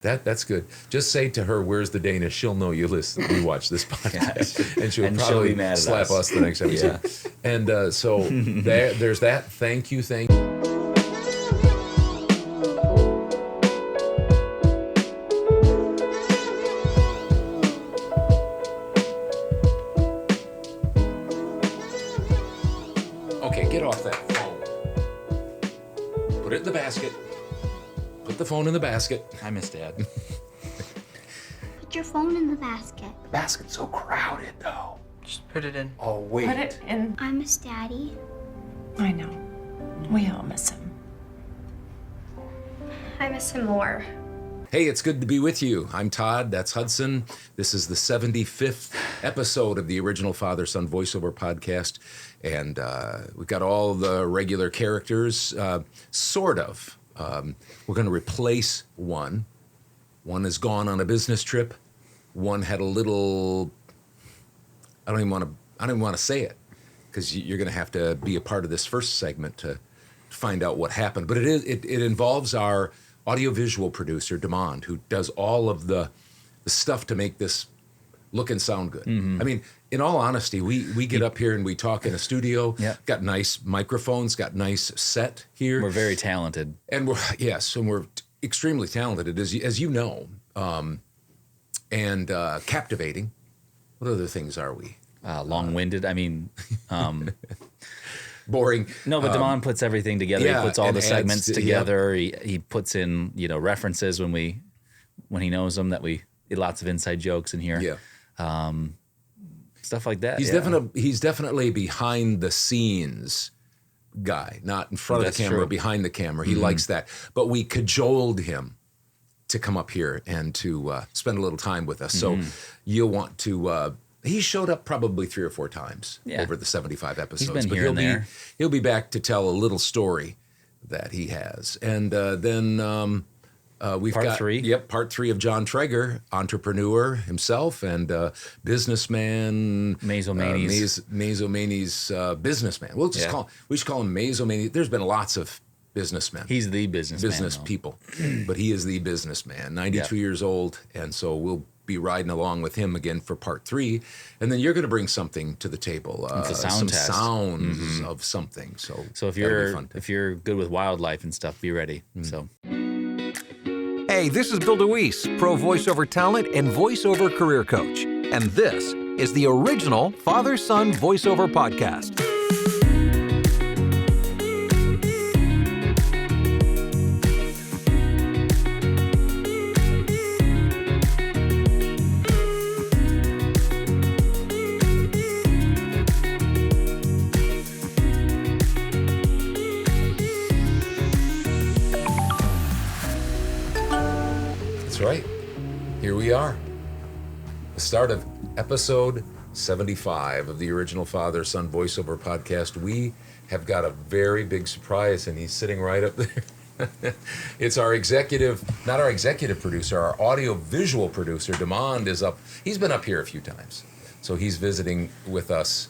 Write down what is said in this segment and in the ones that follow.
That's good. Just say to her, "Where's the Dana?" She'll know you watch this podcast, and she'll probably be mad at slap us the next episode. Yeah. And so there's that. Thank you. Okay, get off that phone. Put it in the basket. Put the phone in the basket. I miss Dad. Put your phone in the basket. The basket's so crowded, though. Just put it in. Oh, wait. Put it in. I miss Daddy. I know. We all miss him. I miss him more. Hey, it's good to be with you. I'm Todd. That's Hudson. This is the 75th episode of the original Father-Son voiceover podcast. And we've got all the regular characters, sort of. We're going to replace one. One has gone on a business trip. One had a little, I don't even want to say it, because you're going to have to be a part of this first segment to find out what happened. But it involves our audiovisual producer, Demond, who does all of the stuff to make this look and sound good. Mm-hmm. I mean, in all honesty, we get up here and we talk in a studio, got nice microphones, got nice set here. We're very talented. And we're extremely talented, as you know, and captivating. What other things are we? Long-winded. I mean, boring. No, but Demond puts everything together. He puts all the segments together. He puts in, references when he knows them, that we get lots of inside jokes in here. Yeah. Stuff like that. He's definitely behind the scenes guy, not in front of the camera, behind the camera. He likes that. But we cajoled him to come up here and to spend a little time with us. So you'll want to. He showed up probably 3 or 4 times over the 75 episodes. He's been here and there. He'll be back to tell a little story that he has. And then we've got... Part 3? Yep, part 3 of John Trager, entrepreneur himself and businessman. Mesomanes. Mesomanes businessman. We should call him Mesomanes. There's been lots of businessmen. He's the businessman. Business people. But he is the businessman, 92 years old. And so we'll be riding along with him again for part 3, and then you're going to bring something to the table. It's a sound test. Sounds of something. So if you're good with wildlife and stuff, be ready. So. Hey, this is Bill DeWeese, pro voiceover talent and voiceover career coach, and this is the original Father-Son voiceover podcast. Right. Here we are. The start of episode 75 of the original Father-Son voiceover podcast. We have got a very big surprise, and he's sitting right up there. It's our not our executive producer, our audio-visual producer, Demond, is up. He's been up here a few times. So he's visiting with us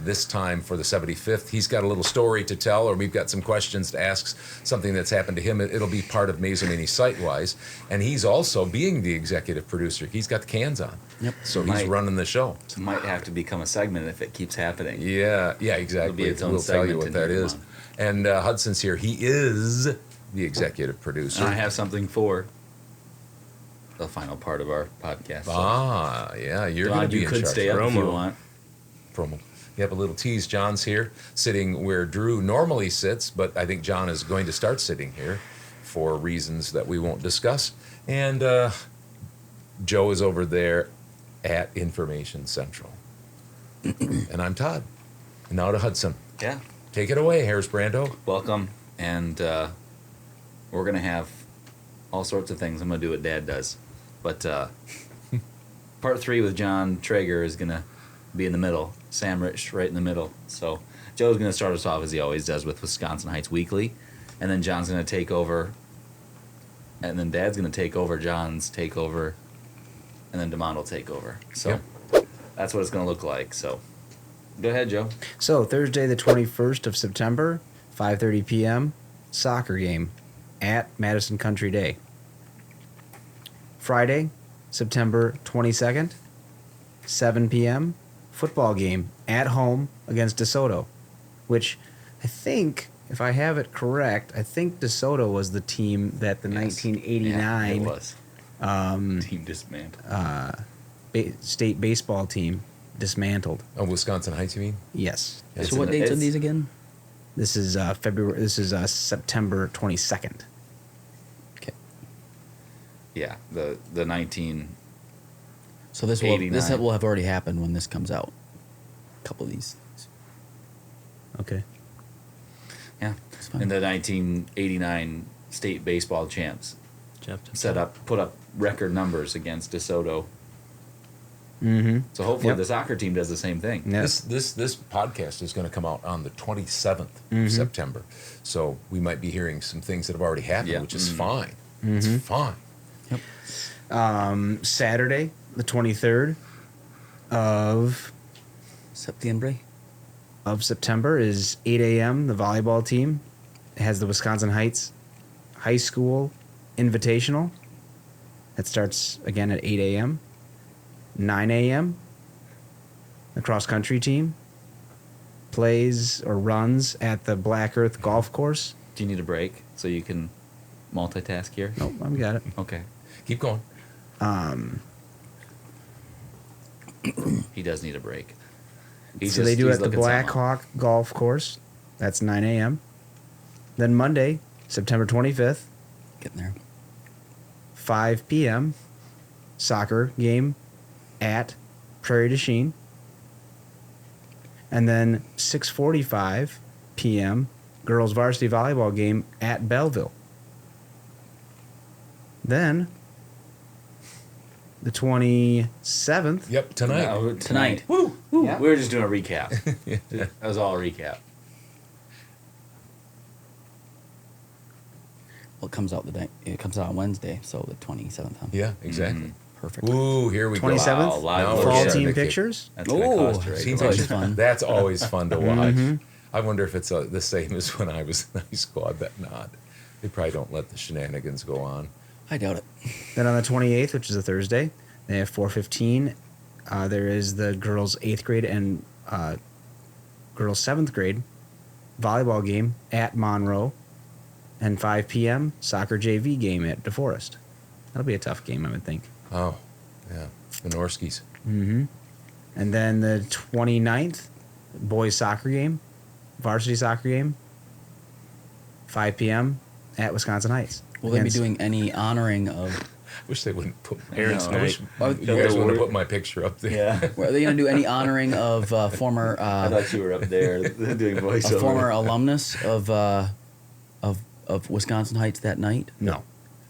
this time for the 75th. He's got a little story to tell, or we've got some questions to ask, something that's happened to him. It'll be part of Mesomanes Site-Wise. And he's also, being the executive producer, he's got the cans on. Yep. So he's running the show. It might have to become a segment if it keeps happening. Yeah, exactly. It'll be its own we'll tell you segment what that is. And Hudson's here. He is the executive producer. And I have something for the final part of our podcast. So. You're going to be in charge. You could stay up if you want. Promo. You have a little tease. John's here, sitting where Drew normally sits, but I think John is going to start sitting here for reasons that we won't discuss. And Joe is over there at Information Central. And I'm Todd. And now to Hudson. Yeah. Take it away, Harris Brando. Welcome. And we're going to have all sorts of things. I'm going to do what Dad does. But part 3 with John Trager is going to be in the middle. Sam Rich right in the middle. So Joe's going to start us off as he always does with Wisconsin Heights Weekly. And then John's going to take over. And then Dad's going to take over John's takeover. And then Demond will take over. So that's what it's going to look like. So go ahead, Joe. So Thursday the 21st of September, 5:30 p.m., soccer game at Madison Country Day. Friday, September 22nd, 7 p.m., football game at home against DeSoto, which I think, if I have it correct, I think DeSoto was the team that the Yes. 1989 Yeah, it was. Team dismantled. state baseball team dismantled. Oh, Wisconsin Heights, you mean? Yes. It's So what in- dates are it's- these again? This is February. This is September 22nd. Okay. Yeah, the 19. So this will 89. will have already happened when this comes out. A couple of these. Okay. Yeah, fine. and the 1989 state baseball champs put up record numbers against DeSoto. Mm-hmm. So hopefully Yep. the soccer team does the same thing. Yes. This podcast is going to come out on the 27th Mm-hmm. of September. So we might be hearing some things that have already happened, Yeah. which is Mhm. fine. Mm-hmm. It's fine. Saturday, the 23rd September. of September is 8 a.m. The volleyball team has the Wisconsin Heights High School Invitational. That starts again at 8 a.m. 9 a.m. The cross country team plays or runs at the Black Earth Golf Course. Do you need a break so you can multitask here? Nope, I've got it. Okay. Keep going. He does need a break. So they do he's at the looking Black something up. Hawk Golf Course. That's 9 a.m. Then Monday, September 25th, Getting there. 5 p.m. soccer game at Prairie du Chien. And then 6:45 p.m. girls varsity volleyball game at Belleville. Then the 27th. Yep, tonight. No, Tonight. Woo! Yeah. We were just doing a recap. That was all a recap. Well, it comes out it comes out on Wednesday, so the 27th. Huh? Yeah, exactly. Mhm. Perfect. Ooh, here we go. 27th, Wow, live Now we're fall starting team to kick. pictures. That's gonna Oh, cost you right Team It's always pictures? fun. That's always fun to watch. Mhm. I wonder if it's the same as when I was in high school. I bet not. They probably don't let the shenanigans go on. I doubt it. Then on the 28th, which is a Thursday, they have 4:15. There is the girls' 8th grade and girls' 7th grade volleyball game at Monroe. And 5 p.m. soccer JV game at DeForest. That'll be a tough game, I would think. Oh, yeah. The Norskies. Mm-hmm. And then the 29th, boys' soccer game, varsity soccer game, 5 p.m. at Wisconsin Heights. Will they be Against- doing any honoring of? I wish they wouldn't put Aaron's I wish Oh, you guys wouldn't put my picture up there. Yeah. Are they going to do any honoring of former I thought you were up there doing a voiceover. former alumnus of Wisconsin Heights that night? No.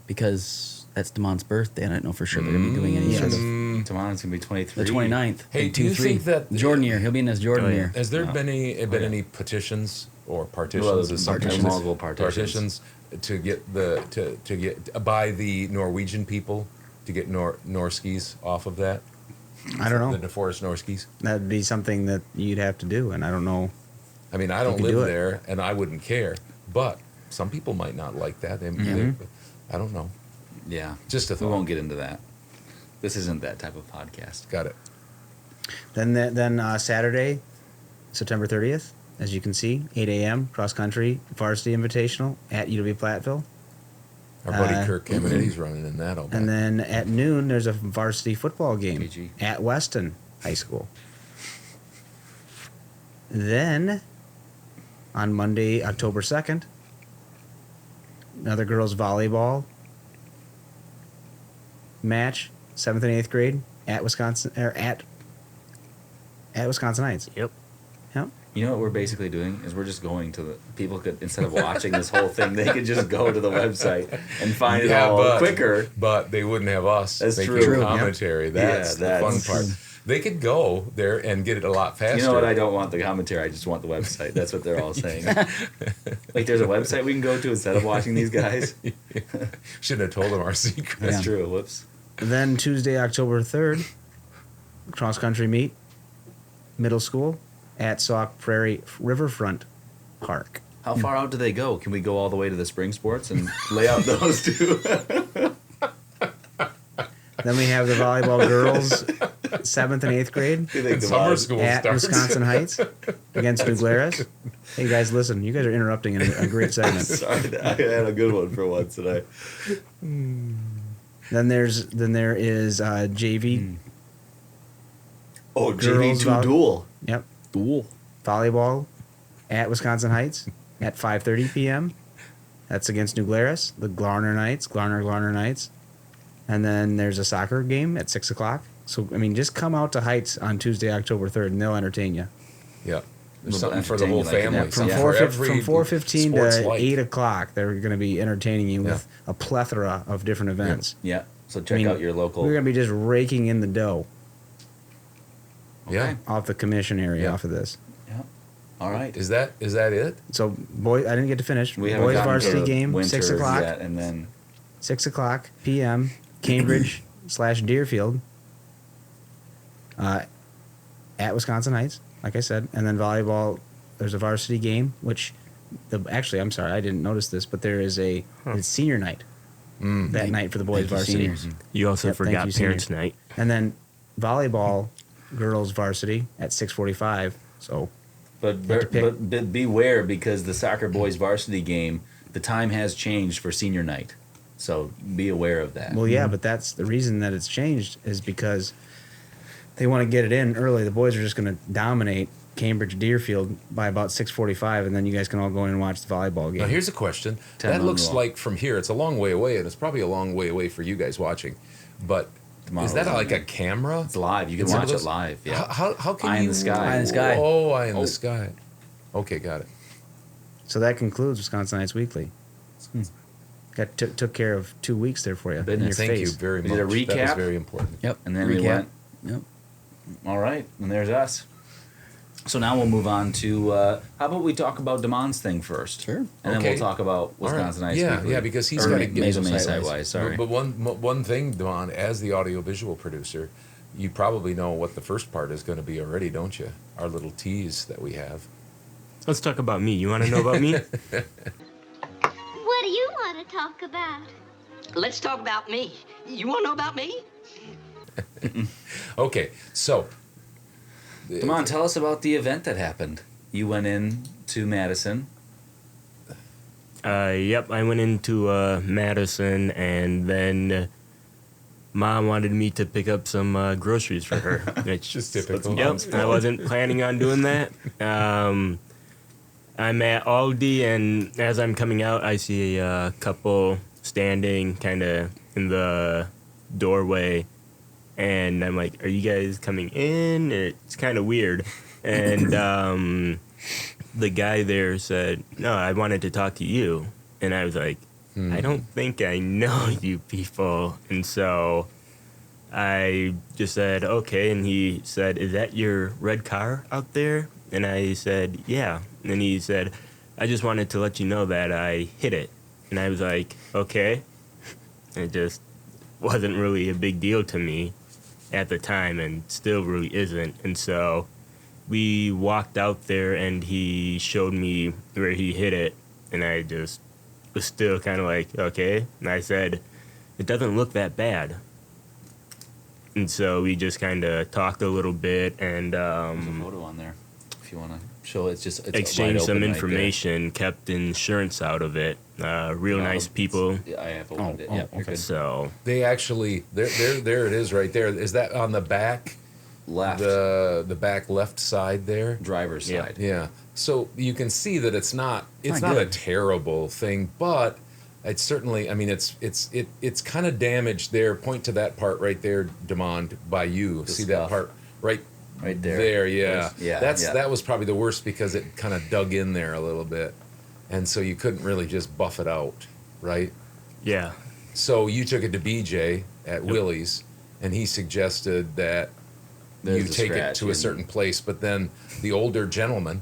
Because that's Damon's birthday, and I don't know for sure they're going to be doing any sort of. Tomorrow's gonna be 23. The 29th. Hey, do you 2-3. think that- Jordan year? He'll be in his Jordan Oh, yeah. year. Has there No. been yeah. any petitions or partitions? Well, as some partitions. people- Multiple partitions. to get to get by the Norwegian people to get Norskis off of that? I don't know. The DeForest Norskis. That'd be something that you'd have to do, and I don't know. I mean, I don't could live do it. there, and I wouldn't care. But some people might not like that. I don't know. Yeah. Just a We thought. won't get into that. This isn't that type of podcast. Got it. Then Saturday, September 30th, as you can see, 8 a.m. cross country varsity invitational at UW Platteville. Our buddy Kirk Caminiti's running in that. I'll bet. And then at noon, there's a varsity football game PG. at Weston High School. Then, on Monday, October 2nd, another girls' volleyball match, 7th and 8th grade, at Wisconsin, or at Wisconsin Heights. Yep. Yep. You know what we're basically doing is we're just going to the people could instead of watching this whole thing, they could just go to the website and find it all quicker. But they wouldn't have us. That's they true. Could commentary. That's the fun part. They could go there and get it a lot faster. You know what? I don't want the commentary. I just want the website. That's what they're all saying. Like, there's a website we can go to instead of watching these guys. Shouldn't have told them our secret. That's Yeah. true. Whoops. Then Tuesday, October 3rd, cross country meet, middle school, at Sauk Prairie Riverfront Park. How far out do they go? Can we go all the way to the spring sports and lay out those two? Then we have the volleyball girls, 7th and 8th grade And summer school at starts. Wisconsin Heights against New Glarus. Hey guys, listen, you guys are interrupting a great segment. Sorry, I had a good one for once today. Then there is JV. Oh, Girls JV2 duel. Yep. Duel. Volleyball at Wisconsin Heights at 5:30 p.m. That's against New Glarus, the Glarner Knights. And then there's a soccer game at 6 o'clock. So, I mean, just come out to Heights on Tuesday, October 3rd, and they'll entertain you. Yeah. There's Little something for the whole entertaining, like, family. From Yeah. Something for every 4:15 sports to like. 8 o'clock, they're going to be entertaining you with a plethora of different events. Yeah. So check I mean, out your local. We're going to be just raking in the dough Yeah. off the commission area Yeah. off of this. Yeah. All right. Is that it? So, I didn't get to finish. We haven't Boys gotten to varsity the game, winter 6 o'clock. yet, and then 6 o'clock p.m. Cambridge / Deerfield at Wisconsin Heights, like I said. And then volleyball, there's a varsity game, which actually, I'm sorry, I didn't notice this, but there is it's senior night that night for the boys Thank you, varsity. seniors. You also Yep, thank forgot you, Parents senior. Night. And then volleyball girls varsity at 6:45. So But, have to pick. but beware, because the soccer boys varsity game, the time has changed for senior night. So be aware of that. well, yeah, but that's the reason that it's changed is because they want to get it in early. The boys are just going to dominate Cambridge Deerfield by about 6:45, and then you guys can all go in and watch the volleyball game. Now here's a question. 10 That on looks the wall. like from here, it's a long way away, and it's probably a long way away for you guys watching. But Tomorrow's is that on like there. a camera? It's live. You can It's one watch of it those- live. Yeah. How can Eye in you? the sky. Eye in the sky. Oh, eye in Oh. the sky. Okay, got it. So that concludes Wisconsin Nights Weekly. Took care of 2 weeks there for you. In your Goodness. Thank you face. very We much. did a That was recap. very important. Yep. And then we Recap. went. Yep. All right. And there's us. So now we'll move on to how about we talk about Damon's thing first? Sure. And then Okay. we'll talk about Wisconsin All right. Ice Yeah, Weekly. yeah, because he's Or got to Maze give us of May some Sidewise, sorry. But one thing, Don, as the audiovisual producer, you probably know what the first part is going to be already, don't you? Our little tease that we have. Let's talk about me. You want to know about me? What do you want to talk about? Let's talk about me. You want to know about me? Okay, so Damon, tell us about the event that happened. You went in to Madison. Yep, I went into Madison, and then Mom wanted me to pick up some groceries for her. Which, Just typical. Yep, mom's I fault. wasn't planning on doing that. I'm at Aldi, and as I'm coming out, I see a couple standing kind of in the doorway, and I'm like, "Are you guys coming in?" It's kind of weird, and the guy there said, "No, I wanted to talk to you," and I was like, "I don't think I know you people," and so I just said, "Okay," and he said, "Is that your red car out there?" And I said, "Yeah," and he said, "I just wanted to let you know that I hit it," and I was like, "Okay." It just wasn't really a big deal to me at the time, and still really isn't. And so we walked out there, and he showed me where he hit it, and I just was still kind of like, okay. And I said, "It doesn't look that bad." And so we just kind of talked a little bit, and There's a photo on there if you want to show. It's exchanged wide some open right information, kept insurance out of it. Real there. nice people. Yeah, I have opened it. Oh, Yeah, you're okay. good. So They actually there it is right there. Is that on the back? Left The back left side there? driver's Yeah. side. Yeah. So you can see that it's not Not a good. terrible thing, but it's certainly, I mean, it's kind of damaged there. Point to that part right there, Demond, by you. The See scuff. that part right Right there. There, yeah. Yeah, yeah. That was probably the worst because it kind of dug in there a little bit. And so you couldn't really just buff it out, right? yeah, So you took it to BJ at Willie's, and he suggested that There's you the take it scratch to a in- certain place. But then the older gentleman,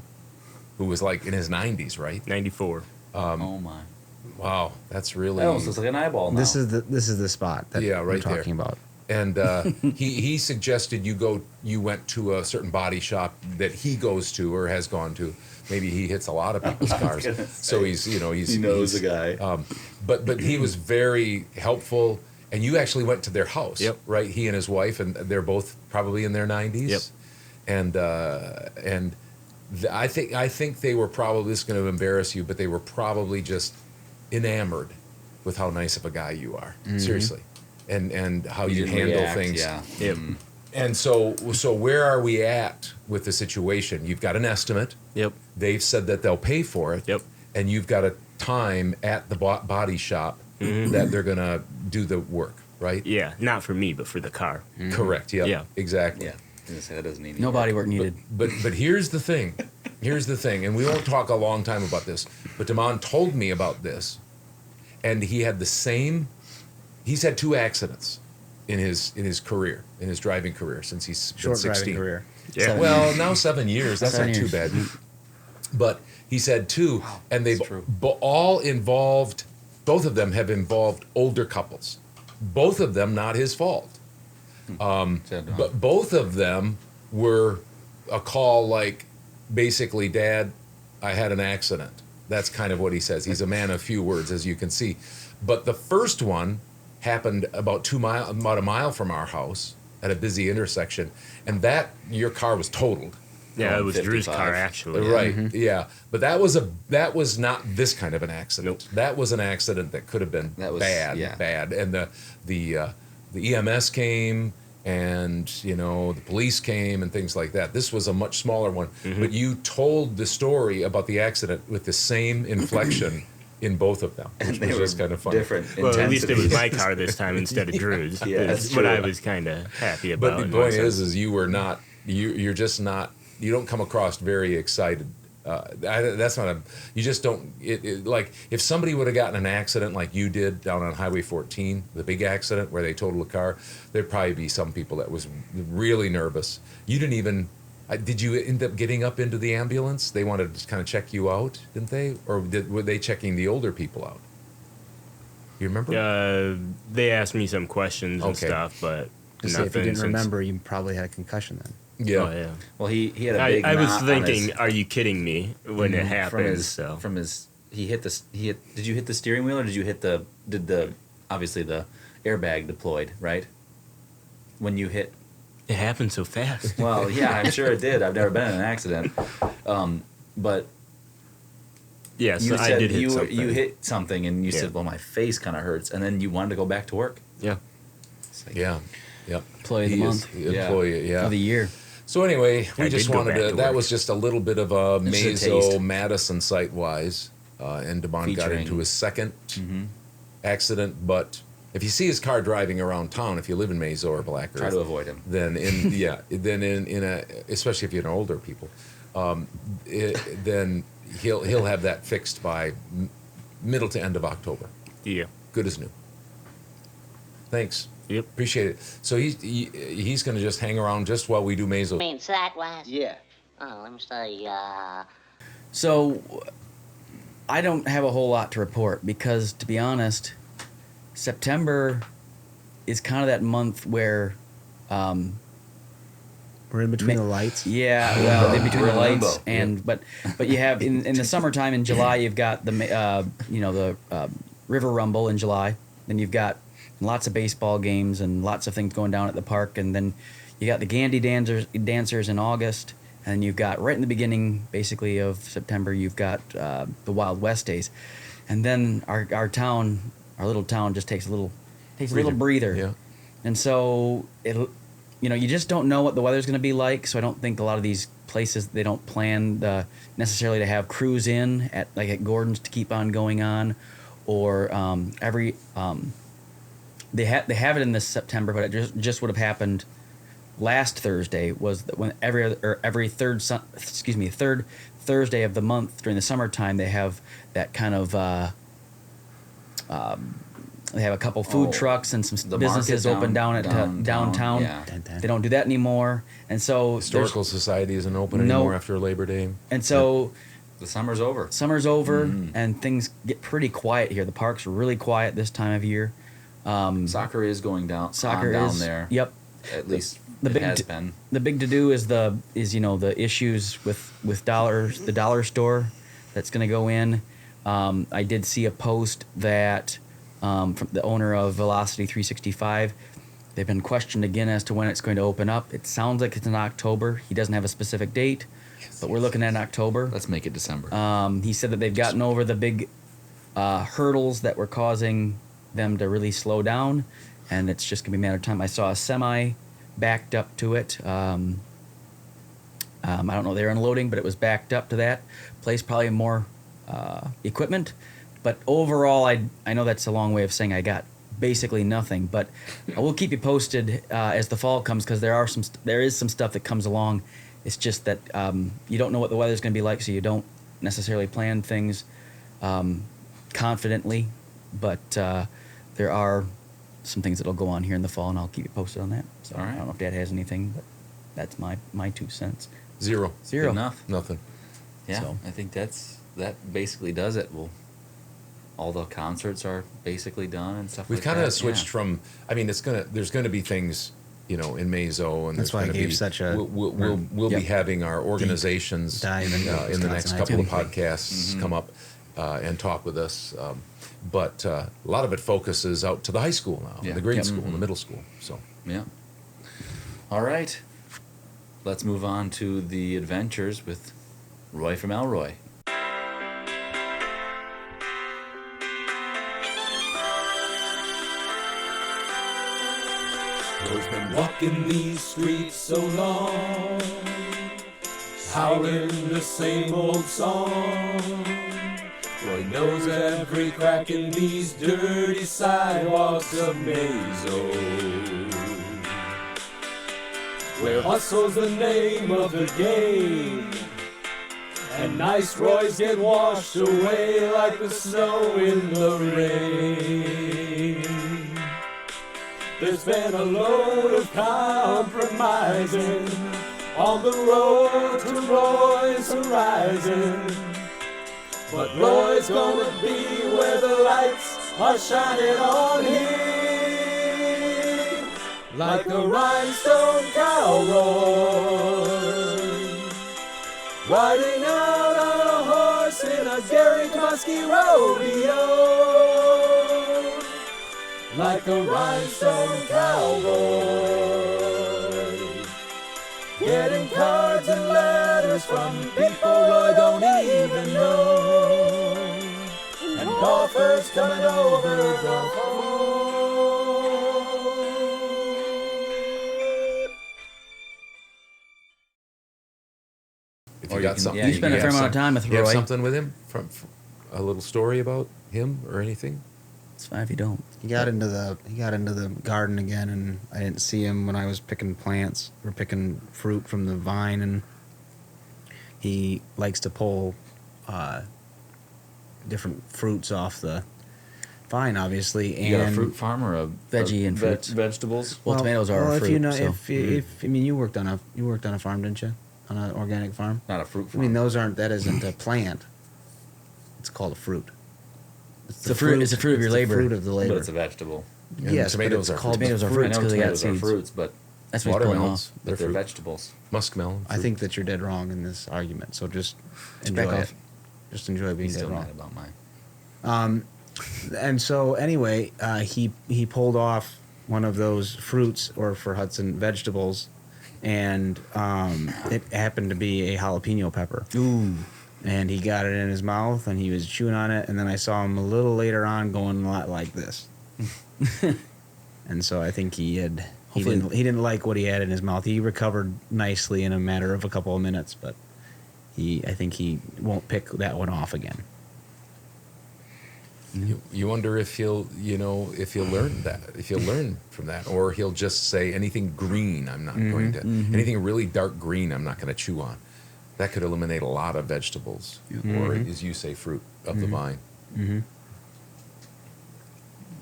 who was like in his 90s, right? 94. Oh my! Wow, that's really. That almost looks like an eyeball now. This is the spot that Yeah, we're right there. talking about. And he suggested you went to a certain body shop that he goes to or has gone to. Maybe he hits a lot of people's cars, so he's he knows the guy. But he was very helpful, and you actually went to their house, Yep. right? He and his wife, and they're both probably in their 90s. Yep. And I think they were probably, this is going to embarrass you, but they were probably just enamored with how nice of a guy you are, seriously, and how you didn't handle react, things. Yeah. Yep. And so where are we at with the situation? You've got an estimate. Yep. They've said that they'll pay for it. Yep. And you've got a time at the body shop that they're going to do the work, right? Yeah. Not for me, but for the car. Correct. Yep. Yeah. Exactly. Yeah. I was gonna say, that doesn't need any No body work. work needed. But here's the thing. Here's the thing, and we won't talk a long time about this. But Damon told me about this, and he had the same. He's had 2 accidents in his career, in his driving career, since he's been Short 16. driving career. Yeah. 7 Well, now 7 years. That's 7 not too years. bad. But he said 2, and they've that's true. all involved. Both of them have involved older couples. Both of them not his fault. Said, But both of them were a call like, basically, Dad, I had an accident. That's kind of what he says. He's a man of few words, as you can see. But the first one happened about a mile from our house at a busy intersection, and that your car was totaled. Yeah, it was 55. Drew's car actually. Right. Yeah. But that was not this kind of an accident. Nope. That was an accident that could have been That was- bad, yeah. bad. And the EMS came, and the police came and things like that. This was a much smaller one. But you told the story about the accident with the same inflection in both of them, which they was were just kind of funny. different. Well, at least it was my intensities. car this time instead of Drew's. Yeah, That's that's what true. I was kind of happy But about. the in point one sense. is you were not. You're just not. You don't come across very excited. That's not a. You just don't. Like if somebody would have gotten an accident like you did down on Highway 14, the big accident where they totaled a car, there'd probably be some people that was really nervous. You didn't even. Did you end up getting up into the ambulance? They wanted to kind of check you out, didn't they? Or were they checking the older people out? You remember? They asked me some questions and Okay. stuff, but Just say nothing if you didn't since- remember, you probably had a concussion then. Yeah. Oh, yeah. Well, he had a big I was knot on thinking, his- are you kidding me? When it happened, from his he hit the did you hit the steering wheel, or did you hit the obviously the airbag deployed, right? When you hit, it happened so fast. well, yeah, I'm sure it did. I've never been in an accident. But Yes, you I said did hit something. you hit something and you Yeah. said, well, my face kind of hurts, and then you wanted to go back to work. Yeah. It's like, Yeah. Yep. Employee of the He is month. the employee. Yeah. Of the year. So anyway, we I just did go wanted back to. to That work. was just a little bit of a Just a Mazo taste. Madison site wise, and Devon got Featuring- into his second accident. But if you see his car driving around town, if you live in Mazo or Black Earth, try to avoid him. then in a especially if you're an older people, then he'll have that fixed by middle to end of October. Yeah. Good as new. Thanks. Yep. Appreciate it. So he's going to just hang around just while we do Mazo. Means that was. Yeah. Oh, let me say, So, I don't have a whole lot to report because, to be honest, September is kind of that month where, We're in between Ma- the lights. yeah, well, in between We're the in limbo. lights, and but you have in the summertime in July you've got the River Rumble in July, then you've got lots of baseball games and lots of things going down at the park, and then you got the Gandy dancers in August. And you've got right in the beginning, basically of September, you've got the Wild West days, and then our little town, just takes a little breather. Yeah. And so you just don't know what the weather's going to be like. So I don't think a lot of these places, they don't plan necessarily to have crews in at Gordon's to keep on going on, or they have it in this September, but it just would have happened. Last Thursday was when every third Thursday of the month during the summertime they have that kind of they have a couple food trucks and some the businesses market open down at downtown. Yeah. They don't do that anymore, and so Historical Society isn't open No. anymore after Labor Day. and so The summer's over. summer's over and things get pretty quiet here. The park's really quiet this time of year. Soccer is going down. Soccer down is there. Yep. At least The it big has d- been. The big to do is the issues with the dollar store that's going to go in. I did see a post that from the owner of Velocity 365. They've been questioned again as to when it's going to open up. It sounds like it's in October. He doesn't have a specific date, but we're looking at October. Let's make it December. He said that they've gotten over the big hurdles that were causing them to really slow down, and it's just going to be a matter of time. I saw a semi backed up to it. I don't know, they were unloading, but it was backed up to that place, probably more equipment. But overall, I know that's a long way of saying I got basically nothing, but I will keep you posted as the fall comes, because there is some stuff that comes along. It's just that you don't know what the weather's going to be like, so you don't necessarily plan things confidently. But there are some things that'll go on here in the fall, and I'll keep you posted on that. So All right. I don't know if Dad has anything, but that's my 2 cents. Zero. Good enough. Nothing. Yeah, So. I think that basically does it. All the concerts are basically done and stuff We've like kind that. of switched yeah. from. I mean, there's gonna be things, in Mazo, and That's there's why I gonna gave be, such a we'll Yep. be having our organizations dive into in the next Wisconsin couple of identity. podcasts come up and talk with us. But a lot of it focuses out to the high school now, Yeah. the grade Yep. school, and the middle school. So Yeah. All right. Let's move on to the adventures with Roy from Elroy. Roy's been walking these streets so long, howling the same old song. Roy knows every crack in these dirty sidewalks of Mazo, where hustle's the name of the game, and nice Roys get washed away like the snow in the rain. There's been a load of compromising on the road to Roy's horizon, but Roy's gonna be where the lights are shining on him, like a rhinestone cowboy, riding out on a horse in a Gary Muskie rodeo. Like a rhinestone cowboy, getting cards and letters from people I don't even know, and golfers coming over the phone. if Or you you got can- something, yeah, You spent a have fair amount of some- time with you have Roy. something with him from a little story about him or anything. It's fine if you don't. He got into the garden again, and I didn't see him when I was picking plants or picking fruit from the vine, and he likes to pull different fruits off the vine, obviously. You got a and fruit farm or a Veggie and fruits. vegetables? Well, tomatoes are a if fruit. you know, so. if I mean, you worked on a farm, didn't you? On an organic farm. Not a fruit I farm. mean, that isn't a plant. It's called a fruit. It's the fruit of your It's the labor. fruit of the labor. But it's a vegetable. And Yes, but tomatoes it's are called Tomatoes the are fruit. I fruits know because they got tomatoes are seeds. fruits, but That's what he's pulling Watermelons, off. they're they're fruit. vegetables. Muskmelon. I think that you're dead wrong in this argument. So just back enjoy it. off. Just enjoy being He's dead still wrong. mad about mine. And so anyway, he pulled off one of those fruits, or for Hudson, vegetables, and it happened to be a jalapeno pepper. Ooh. And he got it in his mouth, and he was chewing on it, and then I saw him a little later on going a lot like this. And so I think he didn't like what he had in his mouth. He recovered nicely in a matter of a couple of minutes, but I think he won't pick that one off again. You wonder if he'll learn that, if he'll learn from that, or he'll just say anything green, I'm not going to, anything really dark green, I'm not going to chew on. That could eliminate a lot of vegetables, or as you say, fruit of the vine. Mm-hmm.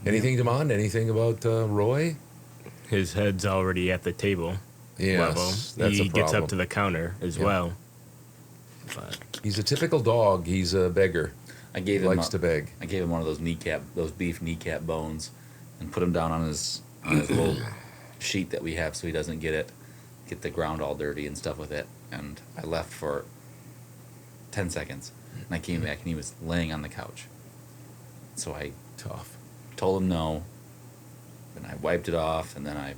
Anything, Damon? Anything about Roy? His head's already at the table Yes, level. that's He a gets problem. up to the counter as Yeah. well. But He's a typical dog. He's a beggar. I gave He him likes to beg. I gave him one of those beef kneecap bones, and put him down on his little sheet that we have, so he doesn't get the ground all dirty and stuff with it. And I left for 10 seconds, and I came back, and he was laying on the couch. So I Tough. told him no, and I wiped it off, and then I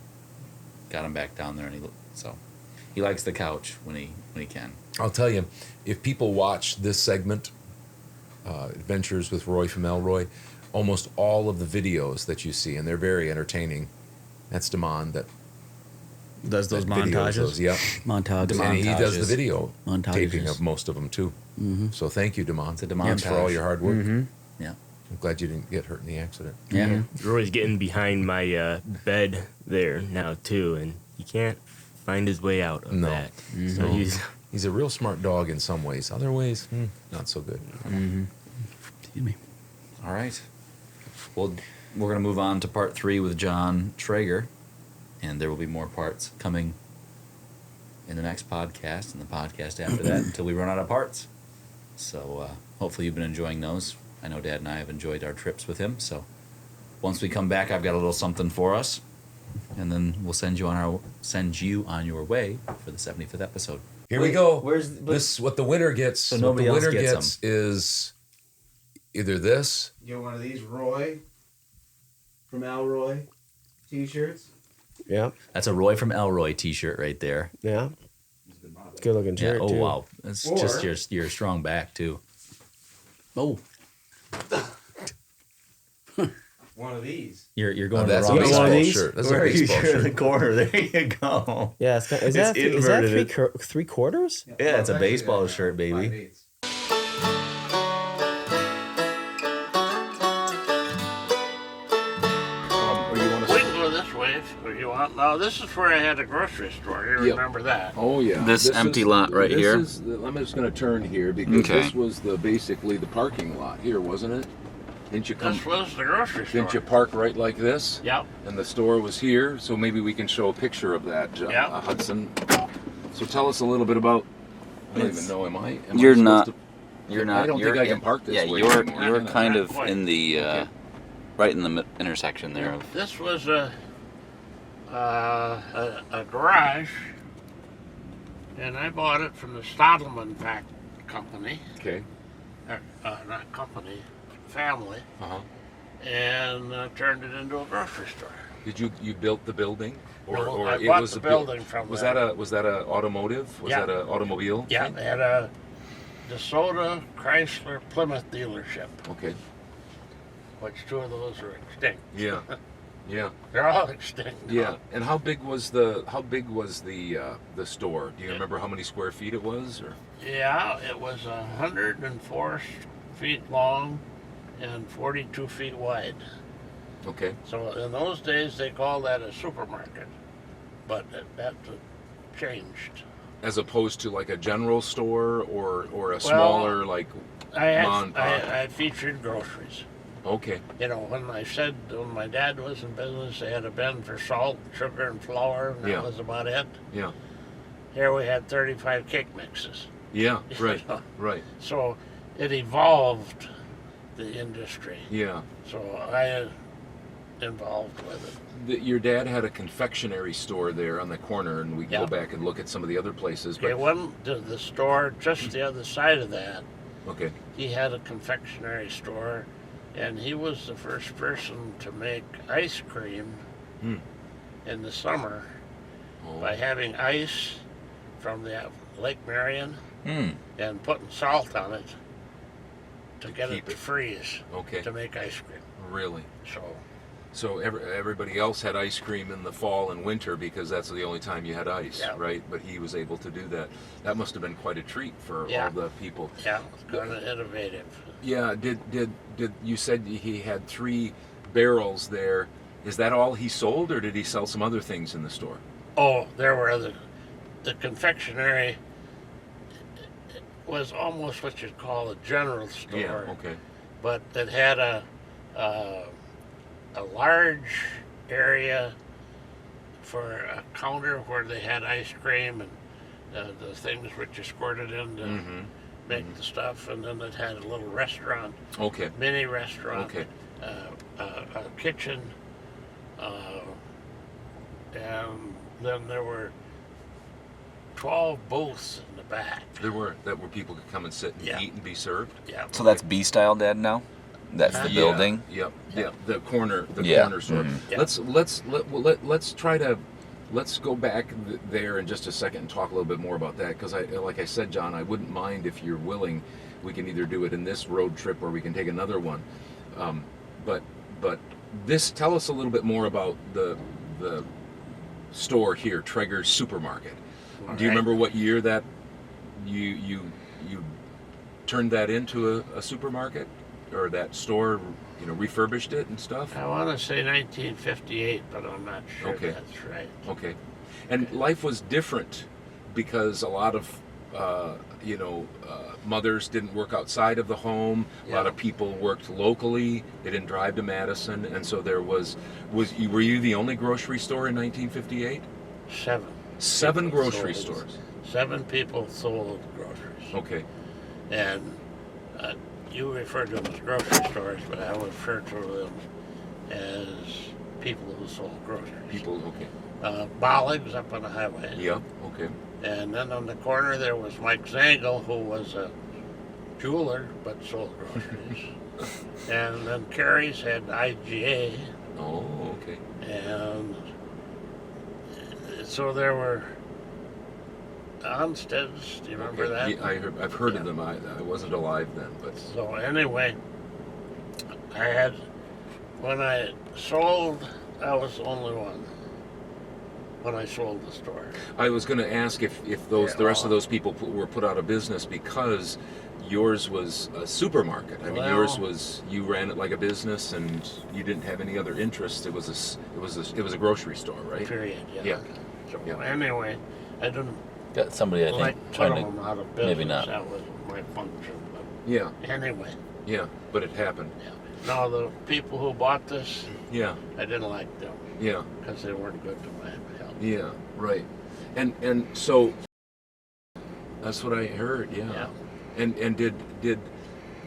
got him back down there, and he likes the couch when he can. I'll tell you, if people watch this segment, Adventures with Roy from Elroy, almost all of the videos that you see, and they're very entertaining, that's Damon that Does those videos montages? those, yeah. Montages. And he does the video Montages. taping of most of them too. Mm-hmm. So thank you, Damon. It's a Damon Thanks for all montage. your hard work. Mm-hmm. Yeah. I'm glad you didn't get hurt in the accident. Yeah. Roy's getting behind my bed there now too, and he can't find his way out of No. that. Mm-hmm. So He's a real smart dog in some ways. Other ways, not so good. Mm-hmm. Excuse me. All right. Well, we're going to move on to part 3 with John Trager, and there will be more parts coming in the next podcast and the podcast after that until we run out of parts. So hopefully you've been enjoying those. I know Dad and I have enjoyed our trips with him. So once we come back, I've got a little something for us, and then we'll send you on your way for the 75th episode. Here we go. Where's This what the winner gets? So what nobody the else winner gets gets is either this. You know, one of these Roy from Elroy t-shirts. Yeah, That's a Roy from Elroy T-shirt right there. yeah. Good looking Yeah. shirt Oh too. wow. That's Or- just your strong back too. Oh, One of these. you're going to That's the a wrong baseball side. shirt. That's a Where baseball you're in the shirt. corner. There you go. Yeah, is It's that inverted. three quarters? Yeah, it's a baseball shirt, baby. We can go this way if you want. Now, this is where I had a grocery store. You Yep. remember that? Oh yeah. This empty lot right here? I'm just going to turn here because Okay. this was basically the parking lot here, wasn't it? Didn't you come? This was the grocery store. Didn't you park right like this? Yep. And the store was here, so maybe we can show a picture of that, Yep. Hudson. So tell us a little bit about. I don't even know. Am I You're supposed not- to- You're not. I don't you're think I can in- park this Yeah, way you're anymore. you're kind of Quite. in the right in the intersection there. This was a garage, and I bought it from the Stadelman company, Okay. not company, family, Uh-huh. and turned it into a grocery store. Did you built the building, No, I bought the building from Was them. that a automotive? Was Yeah. that a automobile? Yeah, thing? they had a DeSoto Chrysler Plymouth dealership, Okay. which 2 of those are extinct. Yeah. Yeah. They're all extinct now. Yeah. And how big was the store? Do you remember how many square feet it was? Or Yeah, it was 104 feet long and 42 feet wide. okay. So in those days they called that a supermarket, but that changed. As opposed to like a general store or a smaller like mom and pop. I featured groceries. Okay. You know, when my dad was in business, they had a bin for salt, sugar, and flour, and that Yeah. was about it. Yeah. Here we had 35 cake mixes. Yeah. Right. Right. So it evolved the industry. Yeah. So I involved with it. Your dad had a confectionery store there on the corner, and we can Yeah. go back and look at some of the other places. But It went to the store just the other side of that. okay. He had a confectionery store, and he was the first person to make ice cream in the summer Oh. by having ice from the Lake Marion Hmm. and putting salt on it to get keep it to it. freeze Okay. to make ice cream. Really. So Everybody else had ice cream in the fall and winter because that's the only time you had ice, Yeah. right? But he was able to do that. That must have been quite a treat for Yeah. all the people. yeah, kind of innovative. Yeah. Did you said he had 3 barrels there? Is that all he sold, or did he sell some other things in the store? Oh, there were the confectionery was almost what you'd call a general store. Yeah. Okay. But it had a large area for a counter where they had ice cream and the things which you squirted in to make the stuff, and then it had a little restaurant, Okay. mini restaurant, Okay. a kitchen, and then there were 12 booths in the back. There were that where people could come and sit and Yeah. eat and be served. Yeah. So that's B style, Dad. Now. That's the building. Yep. Yeah. The corner store. Mhm. Let's try to. Let's go back there in just a second and talk a little bit more about that, because like I said, John, I wouldn't mind if you're willing. We can either do it in this road trip or we can take another one. But tell us a little bit more about the store here, Traeger's Supermarket. Do you remember what year that you turned that into a supermarket, or that store, refurbished it and stuff? I want to say 1958, but I'm not sure that's right. Okay. And life was different because a lot of mothers didn't work outside of the home. A lot of people worked locally. They didn't drive to Madison, and so there were you the only grocery store in 1958? Seven grocery stores. 7 people sold groceries. Okay. And you refer to them as grocery stores, but I would refer to them as people who sold groceries. People, okay. Bollig's up on the highway. Yep, okay. And then on the corner there was Mike Zangle, who was a jeweler but sold groceries. And then Carey's had IGA. Oh, okay. And so there were Onsteads. Do you remember that? Yeah, I've heard of them. I wasn't alive then, but so anyway, when I sold, I was the only one. When I sold the store, I was going to ask if the rest of those people were put out of business because yours was a supermarket. I mean, yours was, you ran it like a business and you didn't have any other interests. It was a grocery store, right? Period. Yeah. So anyway, I didn't. Got somebody I think trying to them out of business. maybe not. That was my function. But yeah. Anyway. Yeah, but it happened. Yeah. Now the people who bought this. Yeah. I didn't like them. Yeah. Because they weren't good to my health. Yeah. Right. And so that's what I heard. Yeah. And did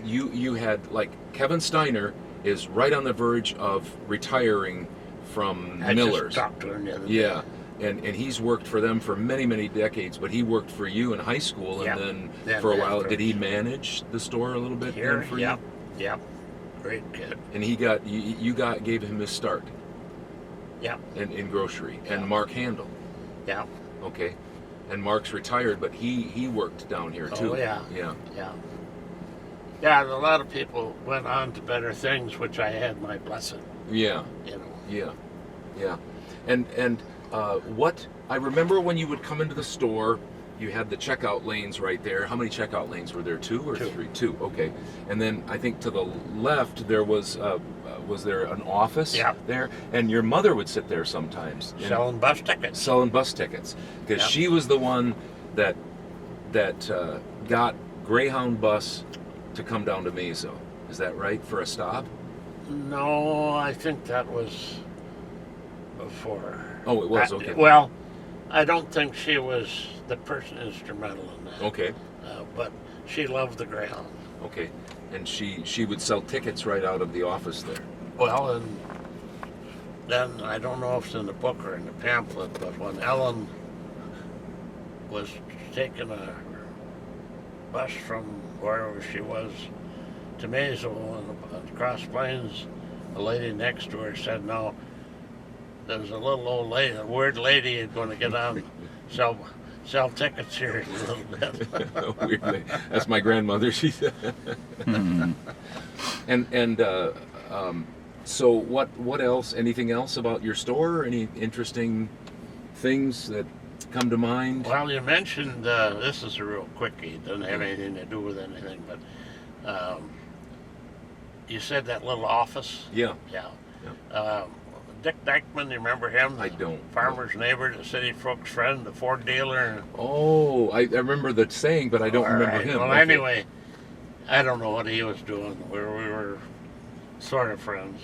you had, like, Kevin Steiner is right on the verge of retiring from Miller's. I just talked to him the other day. Yeah. And he's worked for them for many, many decades, but he worked for you in high school, and then for a while, did he manage the store a little bit Here, for you? Yep. Great kid. And you gave him his start. Yeah. In grocery. And Mark Handel. Yeah. Okay. And Mark's retired, but he worked down here too. Oh yeah. Yeah. Yeah. Yeah, and a lot of people went on to better things, which I had my blessing. Yeah. Yeah. Yeah. And what I remember when you would come into the store, you had the checkout lanes right there. How many checkout lanes were there? 2 or 3? 2. Okay. And then I think to the left there was there an office there? And your mother would sit there sometimes selling bus tickets. Selling bus tickets, because she was the one that got Greyhound bus to come down to Meso. Is that right, for a stop? No, I think that was before. Oh, it was, okay. Well, I don't think she was the person instrumental in that. Okay. But she loved the Greyhound. Okay. And she would sell tickets right out of the office there. Well, and then, I don't know if it's in the book or in the pamphlet, but when Ellen was taking a bus from wherever she was to Maysville and Cross Plains, the lady next to her said, no, there's a little old lady, a weird lady is going to get on, sell tickets here in a little bit. Weird lady. That's my grandmother, she said. So what else, anything else about your store? Any interesting things that come to mind? Well, you mentioned, this is a real quickie, it doesn't have anything to do with anything, but you said that little office? Yeah. Yeah. Dick Dykeman, you remember him? I don't. Farmer's neighbor, the city folks' friend, the Ford dealer. Oh, I remember the saying, but I don't remember him. Well, anyway, I don't know what he was doing. We were sort of friends.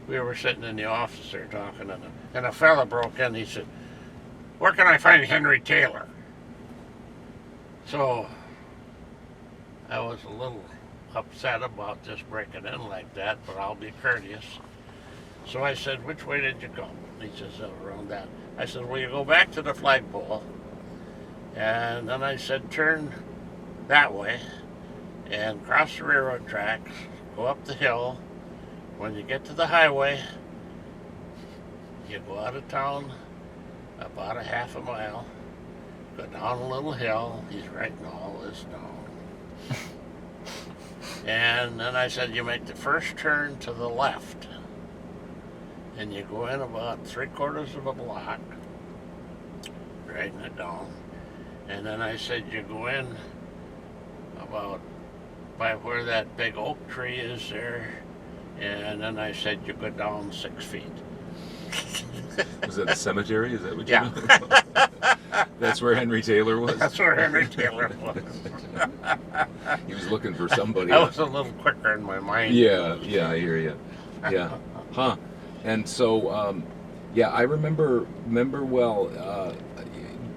We were sitting in the office there talking, and a fella broke in. He said, where can I find Henry Taylor? So I was a little upset about just breaking in like that, but I'll be courteous. So I said, which way did you come? He says, around that. I said, well, you go back to the flagpole. And then I said, turn that way and cross the railroad tracks, go up the hill. When you get to the highway, you go out of town about a half a mile, go down a little hill. He's writing all this down. And then I said, you make the first turn to the left, and you go in about 3/4 of a block, writing it down. And then I said, you go in about by where that big oak tree is there, and then I said, you go down 6 feet. Was that a cemetery? Is that what you Yeah. know? That's where Henry Taylor was? That's where Henry Taylor was. He was looking for somebody. I was a little quicker in my mind. Yeah, I hear you. Yeah. Huh. And so, yeah, I remember well,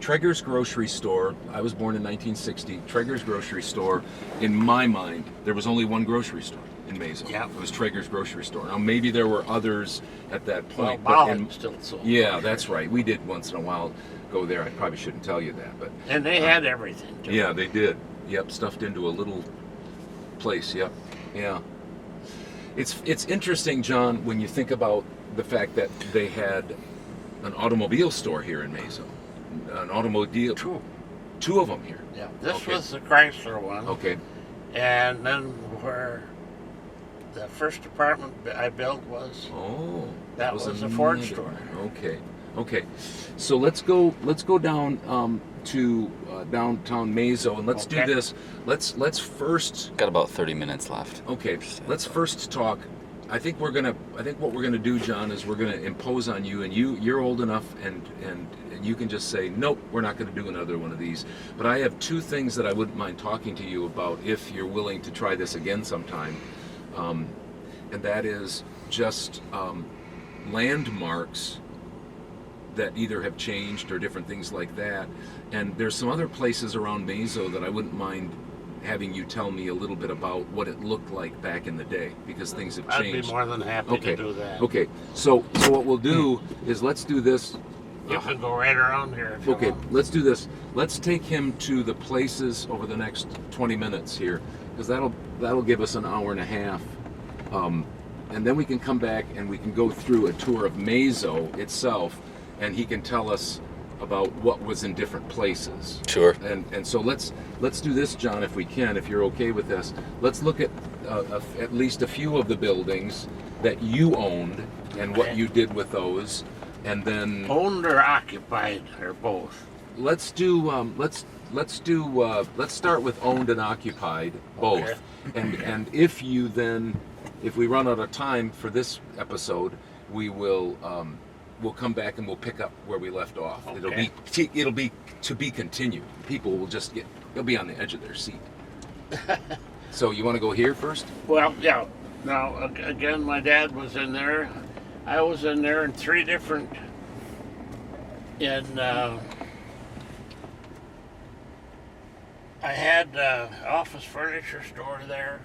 Traeger's grocery store. I was born in 1960. Traeger's grocery store, in my mind, there was only one grocery store in Mason. Yeah. It was Traeger's grocery store. Now, maybe there were others at that point. Well, but Ballard still sold. yeah, that's right. We did once in a while go there. I probably shouldn't tell you that, but And they had everything, too. yeah, they did. Yep, stuffed into a little place. Yep, yeah. It's interesting, John, when you think about the fact that they had an automobile store here in Mason. An automobile. Two of them here. Yeah, this Okay. was the Chrysler one. Okay. And then where the first apartment I built was, that was a Ford another store. one. Okay. So let's go down to downtown Mazo, and let's do Okay. this. Let's first. Got about 30 minutes left. Okay. Let's first talk. I think what we're gonna do, John, is we're gonna impose on you, and you're old enough, and you can just say, nope, we're not gonna do another one of these. But I have two things that I wouldn't mind talking to you about if you're willing to try this again sometime, and that is just landmarks that either have changed or different things like that. And there's some other places around Mazo that I wouldn't mind having you tell me a little bit about what it looked like back in the day, because things have I'd changed. be more than happy to do that. Okay. So what we'll do is let's do this. You can go right around here if you Okay, want. let's do this. Let's take him to the places over the next 20 minutes here, because that'll give us an hour and a half. And then we can come back and we can go through a tour of Mazo itself, and he can tell us about what was in different places. Sure. And so let's do this, John, if we can, if you're okay with this. Let's look at least a few of the buildings that you owned and what you did with those, and then Owned or occupied, or both? let's start with owned and occupied, both. Okay. And if we run out of time for this episode, we'll come back and we'll pick up where we left off. Okay. It'll be to be continued. People will they'll be on the edge of their seat. So you want to go here first? Well, yeah. Now, again, my dad was in there. I was in there in three different, I had office furniture store there,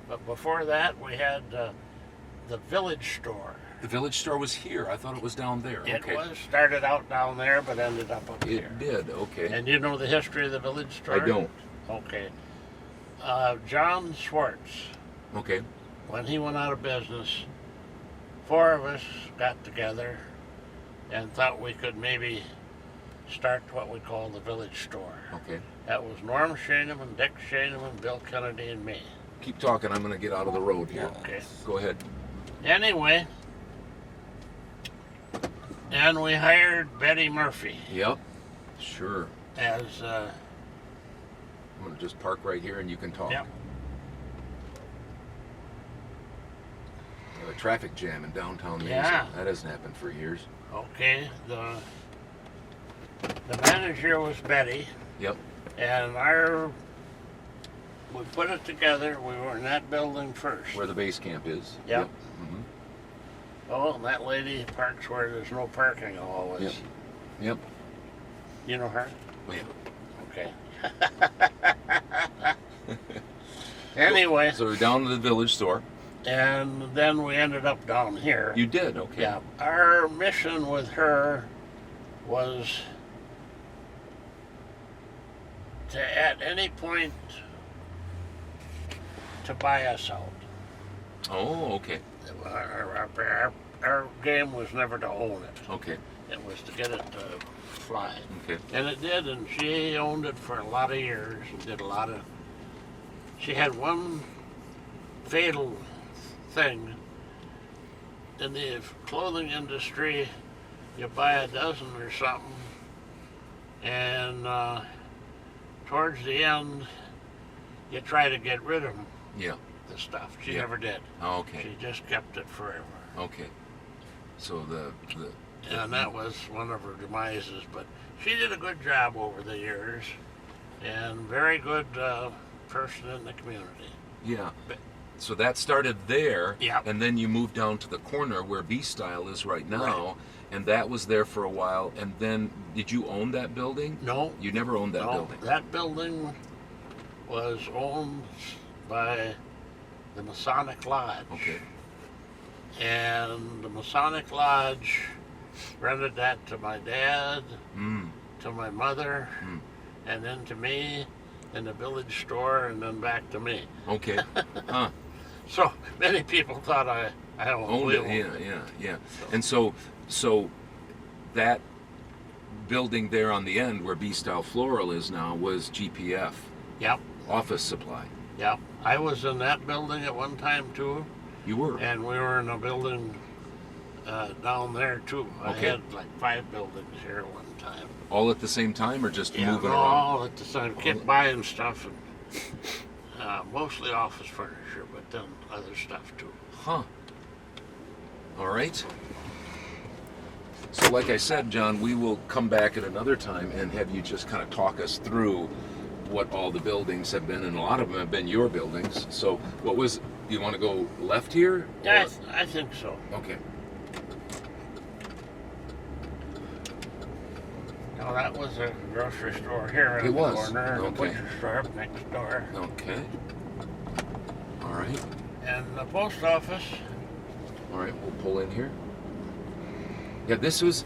but before that we had the village store. The village store was here. I thought it was down there. It Okay. was started out down there, but ended up up here. It did. Okay. And you know the history of the village store? I don't. Okay. John Schwartz, Okay. when he went out of business, four of us got together and thought we could maybe start what we call the village store. Okay. That was Norm Shaneman, Dick Shaneman, Bill Kennedy, and me. Keep talking. I'm going to get out of the road here. Okay. Go ahead. Anyway, and we hired Betty Murphy Yep. Sure. as, I'm going to just park right here and you can talk. Yep. A traffic jam in downtown Mason. Yeah. That hasn't happened for years. okay, the manager was Betty, Yep. and we put it together. We were in that building first. Where the base camp is. Yep. Mhm. Oh, and that lady parks where there's no parking always. Yep. Yep. You know her? Oh, yeah. Okay. Anyway, So we're down to the village store. and then we ended up down here. You did, okay. Yeah. Our mission with her was to, at any point, to buy us out. Oh, okay. Our game was never to own it. Okay. It was to get it to fly. Okay. And it did, and she owned it for a lot of years and did a lot of... She had one fatal thing. In the clothing industry, you buy a dozen or something, and towards the end, you try to get rid of them. Yeah. The stuff. She Yeah. never did. Oh, okay. She just kept it forever. Okay. So And that was one of her demises, but she did a good job over the years, and very good person in the community. Yeah. So that started there, Yeah. and then you moved down to the corner where B-Style is right now, Right. and that was there for a while. And then, did you own that building? No. You never owned that No, building? that building was owned by the Masonic Lodge. Okay. And the Masonic Lodge rented that to my dad, to my mother, and then to me, and the village store, and then back to me. Okay. Huh. So many people thought I Owned it. Yeah. And so that building there on the end where B-Style Floral is now was GPF. Yep. Office supply. Yep. I was in that building at one time too. You were. And we were in a building down there too. I Okay. had like 5 buildings here at one time. All at the same time, or just moving no, around? all at the same. Kept buying stuff, and mostly office furniture, but then other stuff too. Huh. All right. So like I said, John, we will come back at another time and have you just kind of talk us through what all the buildings have been, and a lot of them have been your buildings. So what was, you want to go left here? Yeah, I think so. Okay. Now that was a grocery store here in It the was. corner, and a Okay. butcher store up next door. Okay. All right. And the post office. All right, we'll pull in here. Yeah, this was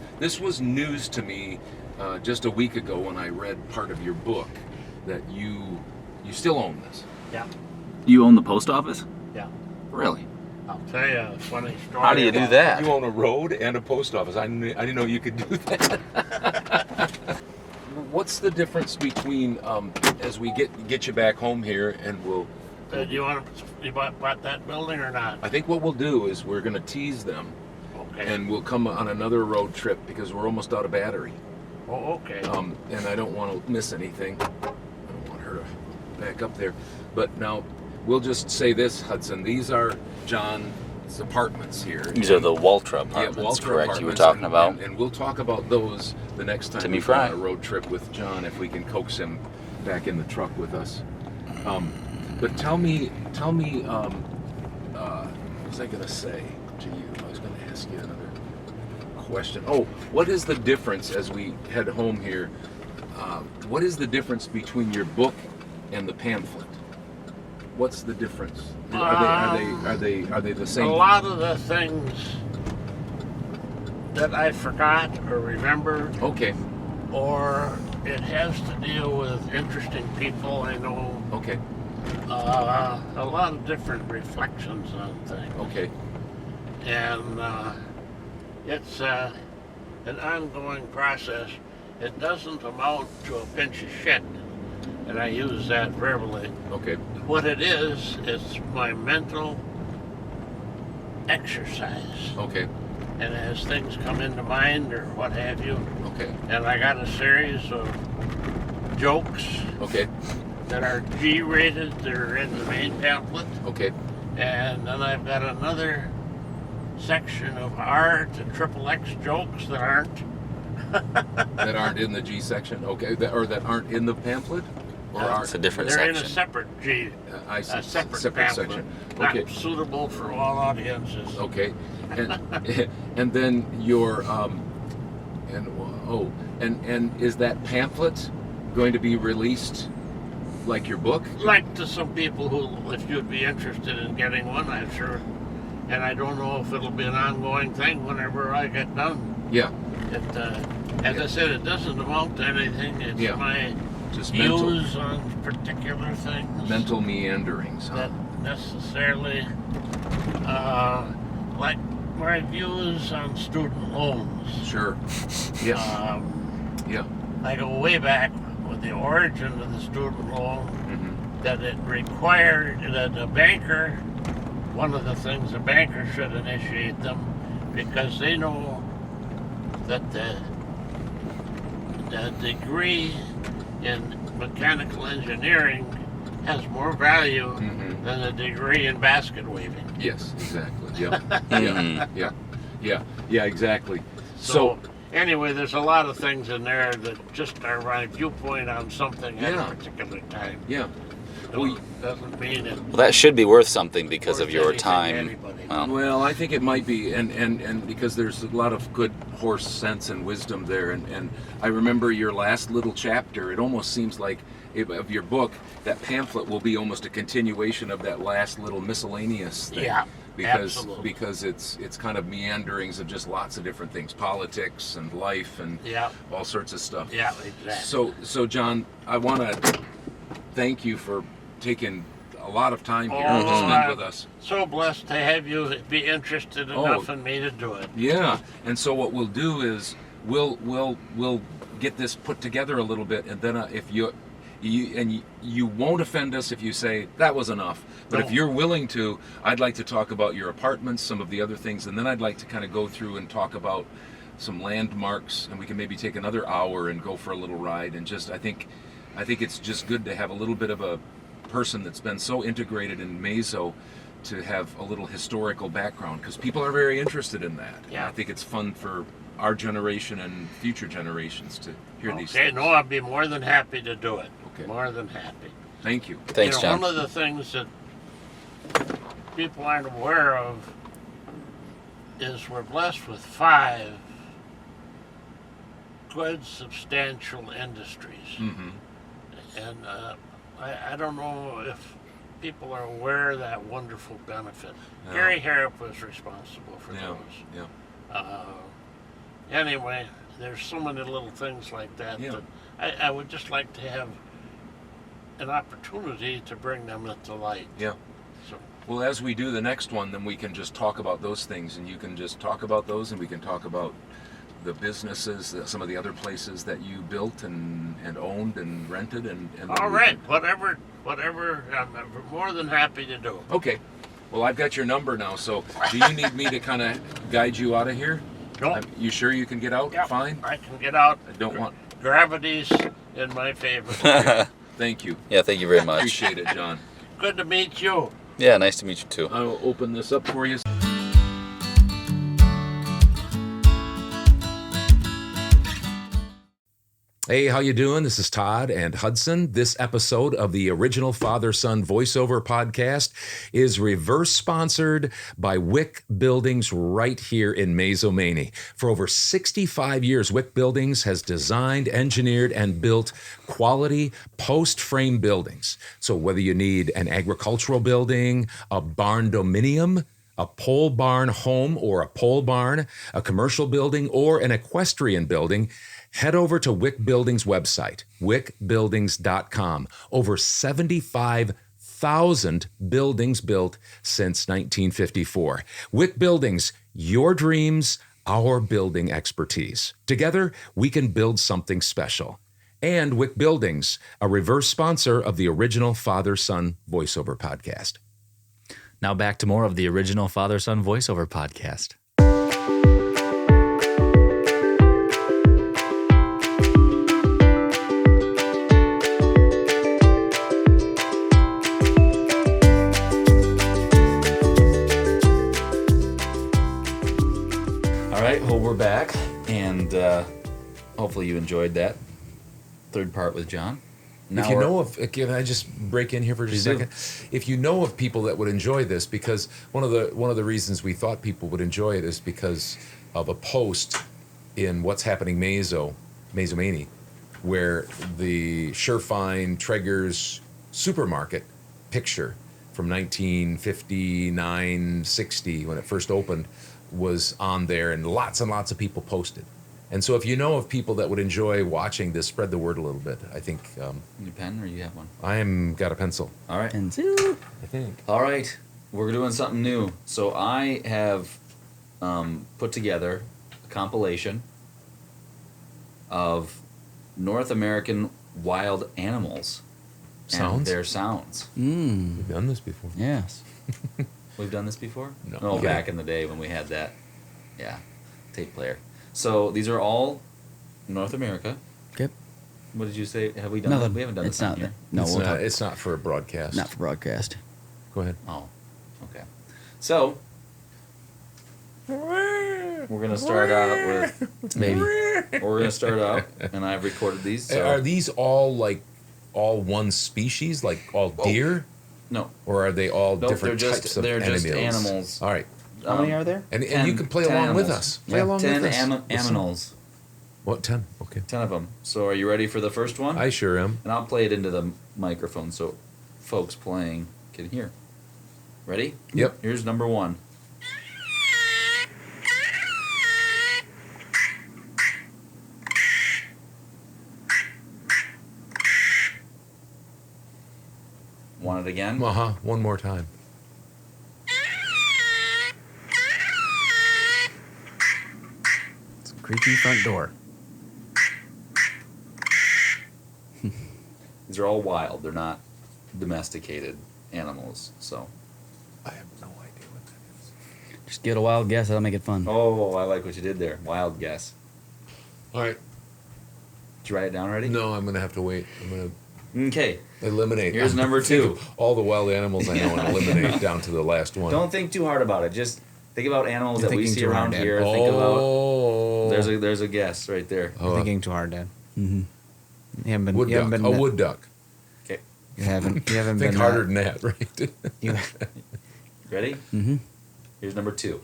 news to me just a week ago when I read part of your book that you still own this. Yeah. You own the post office? Yeah. Really? I'll tell you a funny story. How do you do that? You own a road and a post office. I didn't know you could do that. What's the difference between as we get you back home here, and we'll. Do you bought that building or not? I think what we'll do is we're going to tease them, Okay. and we'll come on another road trip because we're almost out of battery. Oh, okay. And I don't want to miss anything. I don't want her to back up there. But now, we'll just say this, Hudson. These are John's apartments here. These are the Waltra apartments, Yeah, Waltra correct? You were apartments, talking about. And we'll talk about those the next time Timmy we go Fry. on a road trip with John, if we can coax him back in the truck with us. But tell me, what was I going to say to you? I was going to ask you another question. Oh, what is the difference as we head home here? What is the difference between your book and the pamphlet? What's the difference? Are they the same? A lot of the things that I forgot or remembered. Okay. Or it has to deal with interesting people I know. Okay. A lot of different reflections on things. Okay. And it's an ongoing process. It doesn't amount to a pinch of shit, and I use that verbally. Okay. What it is, it's my mental exercise. Okay. And as things come into mind or what have you. Okay. And I got a series of jokes. Okay. That are G-rated. They're in the main pamphlet. Okay. And then I've got another section of R to XXX jokes that aren't. That aren't in the G section. Okay. That aren't in the pamphlet. Or It's a different They're section. in a separate G. I see. A separate pamphlet, section. not Okay. suitable for all audiences. Okay. And then your and is that pamphlet going to be released like your book? Like to some people who, if you'd be interested in getting one, I'm sure. And I don't know if it'll be an ongoing thing whenever I get done. Yeah. As I said, it doesn't amount to anything. It's my just views on particular things. Mental meanderings. Huh? That necessarily like my views on student loans. Sure. Yeah. Yeah. I go way back with the origin of the student loan, Mm-hmm. that it required that a banker, one of the things a banker should initiate them, because they know that the degree in mechanical engineering has more value Mm-hmm. than a degree in basket weaving. Yes, exactly. Yeah, exactly. So anyway, there's a lot of things in there that just are my viewpoint on something at a particular time. Yeah. Doesn't mean it. Well, that should be worth something because of your anything to time. anybody. Well, I think it might be, and because there's a lot of good horse sense and wisdom there, and I remember your last little chapter. It almost seems like of your book, that pamphlet will be almost a continuation of that last little miscellaneous thing. Yeah, because it's kind of meanderings of just lots of different things, politics and life and all sorts of stuff. Yeah, exactly. So John, I want to thank you for taking a lot of time here to spend I'm with us. so blessed to have you be interested enough in me to do it. Yeah, and so what we'll do is we'll get this put together a little bit, and then if you won't offend us if you say that was enough. But if you're willing to, I'd like to talk about your apartments, some of the other things, and then I'd like to kind of go through and talk about some landmarks, and we can maybe take another hour and go for a little ride. And just I think it's just good to have a little bit of a person that's been so integrated in Mazo to have a little historical background, because people are very interested in that. Yeah. And I think it's fun for our generation and future generations to hear these things. No, I'd be more than happy to do it. Okay. More than happy. Thank you. Thanks, John. One of the things that people aren't aware of is we're blessed with 5 good, substantial industries. Mm-hmm. And I don't know if people are aware of that wonderful benefit. Yeah. Gary Harrop was responsible for those. Yeah. Anyway, there's so many little things like that that I would just like to have an opportunity to bring them to light. Yeah. So, well, as we do the next one, then we can just talk about those things, and you can just talk about those, and we can talk about the businesses, some of the other places that you built and owned and rented, and all right, whatever, I'm more than happy to do. Okay. Well, I've got your number now, so do you need me to kind of guide you out of here? No. You sure you can get out? Yep, Fine? I can get out. I don't want... Gravity's in my favor. Thank you. Yeah, thank you very much. Appreciate it, John. Good to meet you. Yeah, nice to meet you too. I will open this up for you. Hey, how you doing? This is Todd and Hudson. This episode of the original Father-Son voiceover podcast is reverse sponsored by Wick Buildings right here in Mazo. For over 65 years, Wick Buildings has designed, engineered, and built quality post-frame buildings. So whether you need an agricultural building, a barn dominium, a pole barn home or a pole barn, a commercial building, or an equestrian building, head over to Wick Buildings' website, wickbuildings.com. Over 75,000 buildings built since 1954. Wick Buildings, your dreams, our building expertise. Together, we can build something special. And Wick Buildings, a reverse sponsor of the original Father-Son voiceover podcast. Now back to more of the original Father-Son voiceover podcast. All right, well, we're back, and hopefully you enjoyed that third part with John. If you know of, can I just break in here for just a second? If you know of people that would enjoy this, because one of the reasons we thought people would enjoy it is because of a post in What's Happening Mazomanie, where the Surefine Traeger's supermarket picture from 1959-60 when it first opened was on there, and lots of people posted. And so if you know of people that would enjoy watching this, spread the word a little bit. I think... Your pen, or you have one? Got a pencil. All right. I think. All right. we're doing something new. So I have put together a compilation of North American wild animals and Sounds? their sounds. We've done this before. Yes. We've done this before? No. No, Okay. back in the day when we had that, tape player. So these are all North America. Okay. What did you say? Have we done Nothing. that? We haven't done It's this on not here. No, it's, we'll not, talk. it's not for a broadcast. Not for broadcast. Go ahead. Oh, okay. So we're gonna start out with Baby. We're gonna start out, and I've recorded these. So. Are these all like all one species, like all deer? No. Or are they all Nope, different they're types of animals? just animals. All right. How many are there? And you can play along with us. Play along 10 with us. animals. What, 10? Okay. 10 of them. So are you ready for the first one? I sure am. And I'll play it into the microphone so folks playing can hear. Ready? Yep. Here's number 1. Want it again? One more time. It's a creaky front door. These are all wild. They're not domesticated animals. So. I have no idea what that is. Just get a wild guess. That'll make it fun. Oh, I like what you did there. Wild guess. All right. Did you write it down already? No, I'm going to have to wait. I'm going to Okay. eliminate. Here's number Think 2. of all the wild animals I know and eliminate down to the last one. Don't think too hard about it. Just think about animals You're that we thinking see too hard, around Dad. here. Think about there's a guess right there. You're thinking too hard, Dad. Mm-hmm. You haven't been. Wood you haven't duck. been A wood duck. Okay. You haven't. You haven't Think been. harder than that, right? You, Ready? Mm-hmm. Here's number 2.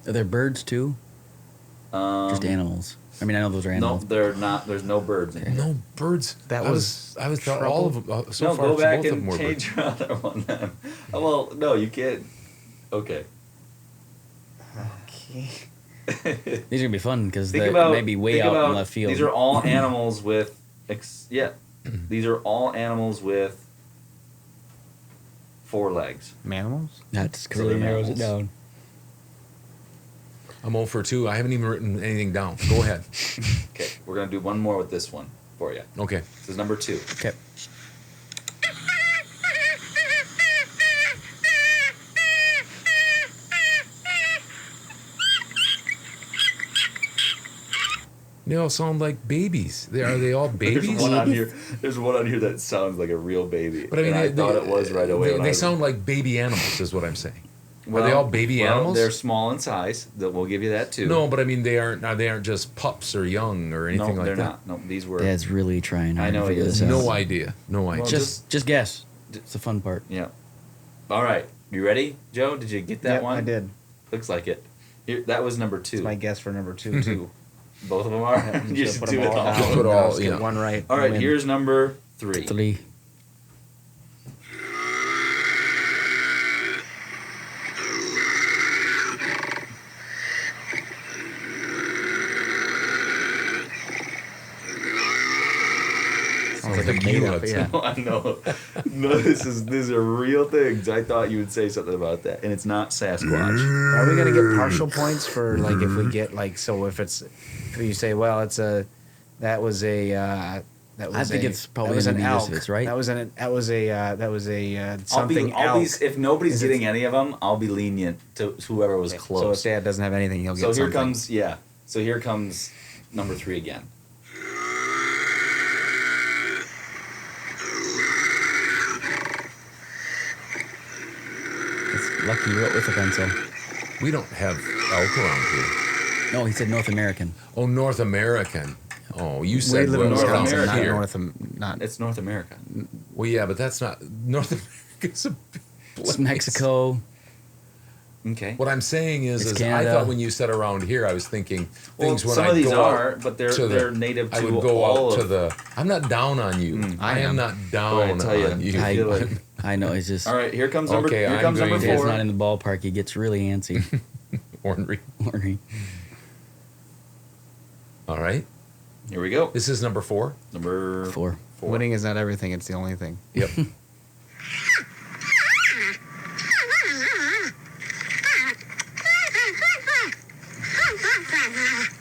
Are there birds too? Just animals. I mean, I know those are No, animals. they're not. There's no birds in here. No birds. That I was thought all of them. So No, far, go back both of them and were birds. change your other one then. Oh, well, no, you can't. Okay. okay. These are gonna be fun because Think they about may be way think out about, in left field. These are all animals with. These are all animals with 4 legs. Animals? That's So really they're narrows it mammals. down. I'm 0 for 2. I haven't even written anything down. Go ahead. Okay, we're gonna do one more with this one for you. Okay. This is number 2. Okay. They all sound like babies. Are they all babies? There's one on here that sounds like a real baby. But I mean, and I thought it was right away. They sound like baby animals, is what I'm saying. Well, Are they all baby animals? They're small in size. That we'll give you that too. No, but I mean, they aren't just pups or young or anything no, like they're that. not. No, these were. Dad's really trying hard I know to he figure is. this out. No idea. No idea. Well, Just guess. It's the fun part. Yeah. All right. You ready, Joe? Did you get that Yep, one? I did. Looks like it. Here, that was number 2. That's my guess for number 2 too. Both of them are. I'm You just should gonna do put it them all all. down. Just put all, Let's get yeah. one right. All right. win. Here's number 3. 3. Sounds like like a you, made up. I'd say. Yeah. I know. No, these are real things. I thought you would say something about that, and it's not Sasquatch. Are we gonna get partial points for like if we get like so if you say well it's a that was a that was I think a, it's probably that was gonna an be elk this, right? that was something I'll be, elk. if nobody's Is it- getting any of them, I'll be lenient to whoever was So if close. Dad doesn't have anything, he'll get So here something. comes So here comes number 3 again. It's lucky you wrote with a pencil. We don't have elk around here. No, he said North American. Oh, North American. Oh, you We said live in North Wisconsin, not America. North. Not It's North America. Well, yeah, but that's not North America's a big place. It's Mexico. Okay. What I'm saying is I Canada. thought when you said around here, I was thinking Well, things when some I of these go are, out but to they're native to I would go all out to of. the. I'm not down on you. I am not down Boy, I tell ya, on you. I feel like- I know. It's just All right, here comes number. Okay, here I'm comes going number to- Dad's 4. not in the ballpark. He gets really antsy. Ornery. Ornery. All right. Here we go. This is number 4. Number 4. Winning is not everything; it's the only thing. Yep.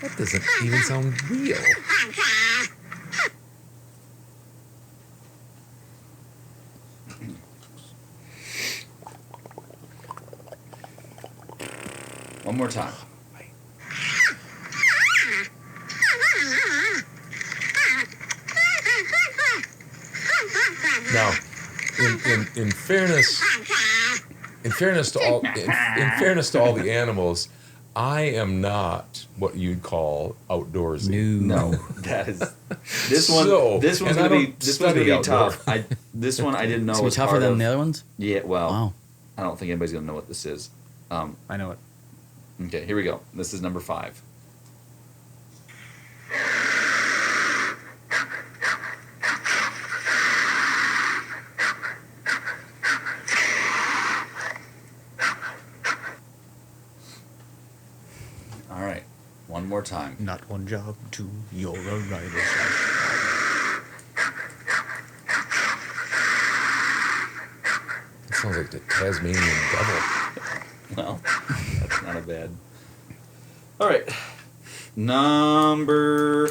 That doesn't even sound real. One more time. Now, in fairness to all the animals, I am not what you'd call outdoorsy. No, that is this one. So, This one's and I gonna be don't this one's gonna study be tough. This one I didn't know It's was gonna be tougher part than of, the other ones? Yeah, well, Wow. I don't think anybody's gonna know what this is. I know it. Okay, here we go. This is number 5. All right, one more time. Not one job, 2, you're a rider. It sounds like the Tasmanian devil. Well, that's not a bad. All right, number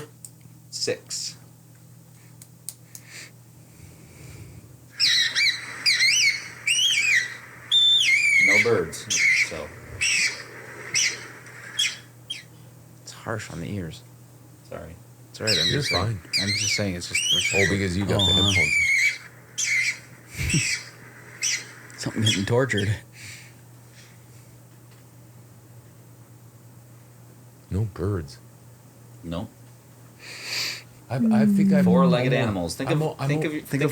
6. No birds, so It's harsh on the ears. sorry. It's all right. I'm You're just saying. fine. I'm just saying it's just. Oh, because you got the Uh-huh. headphones. Something getting tortured. No birds. No. I think I've Four-legged animals. Think of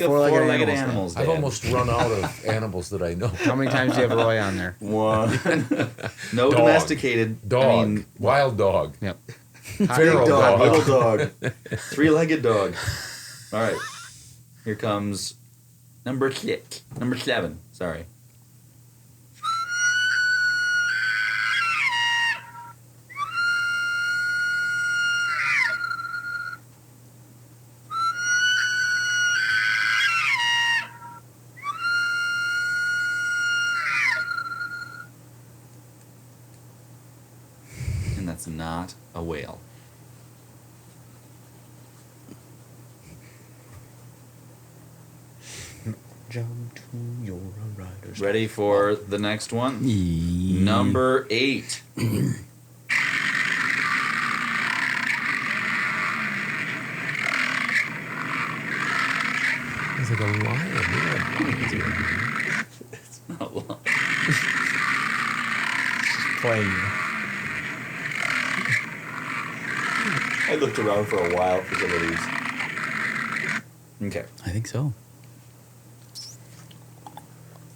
four-legged animals. I've Dad. almost run out of animals that I know. How many times do you have Roy on there? One. No Dog. domesticated. Dog. I mean, Wild dog. Yep. Feral big dog, dog. little dog, three-legged dog. All right. Here comes number 7. Sorry. And that's not a whale. Jump to your rider's Ready for the next one? Number 8. It's like a lion. It's not a lion. playing you. I looked around for a while for some of these. Okay. I think so.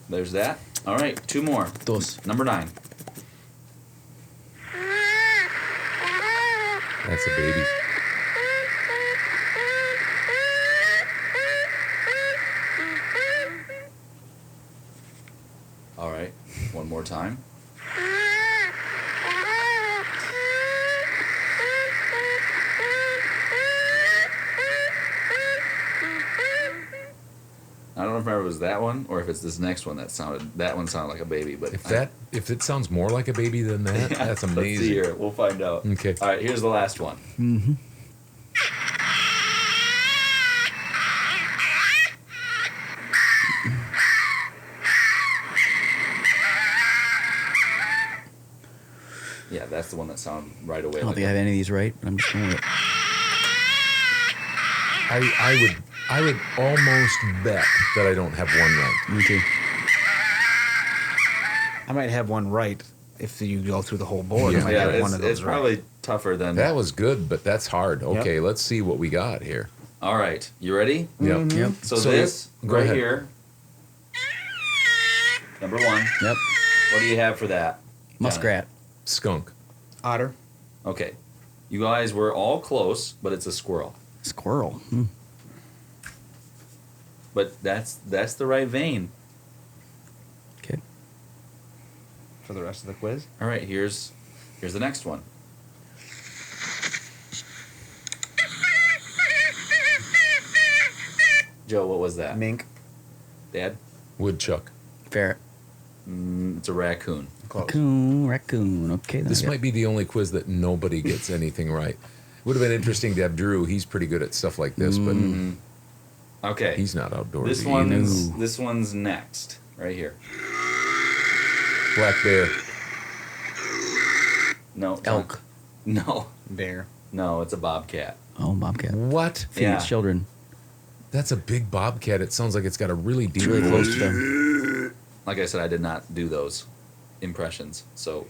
There's that. All right, 2 more. Dos. Number 9. That's a baby. All right, one more time. I don't remember if it was that one or if it's this next one that one sounded like a baby. But If it sounds more like a baby than that, Yeah, that's let's see amazing. here. We'll find out. Okay. All right, here's the last one. Mm-hmm. Yeah, that's the one that sounded right away. I don't like think I have any of these right, but I'm just going with it. I would almost bet that I don't have one right. Me too. I might have one right if you go through the whole board. Yeah. I might Yeah, have one of those it's probably right. tougher than That was good, but that's hard. Okay, let's see what we got here. All right, you ready? Yep. Yep. So, So, this go right ahead. here, number 1. Yep. What do you have for that? Muskrat. Skunk. Otter. Okay, you guys were all close, but it's a squirrel. Squirrel. Hmm. But that's the right vein. Okay. For the rest of the quiz. All right, here's Here's the next one. Joe, what was that? Mink. Dad? Woodchuck. Ferret. It's a raccoon. Raccoon. Okay. This might be the only quiz that nobody gets anything right. Would have been interesting to have Drew. He's pretty good at stuff like this, but Okay. he's not outdoorsy. This one's next, right here. Black bear. No. Elk. No. Bear. No, it's a bobcat. Oh, bobcat. What? Feeding its children. That's a big bobcat. It sounds like it's got a really deep It's really voice. close to them. Like I said, I did not do those impressions. So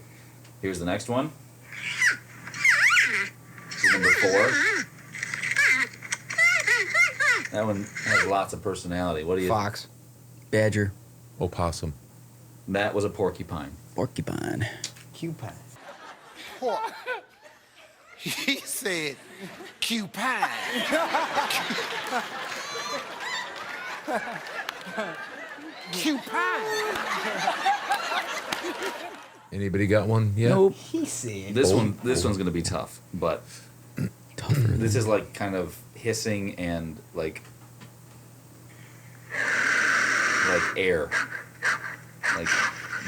here's the next one. This is number 4. That one has lots of personality. What do you? Fox. Badger. Opossum. That was a porcupine. Porcupine. Cupine. He said, Cupine. Cupine. Anybody got one yet? Nope. He said. This one's gonna be tough, but this is like kind of hissing and like air, like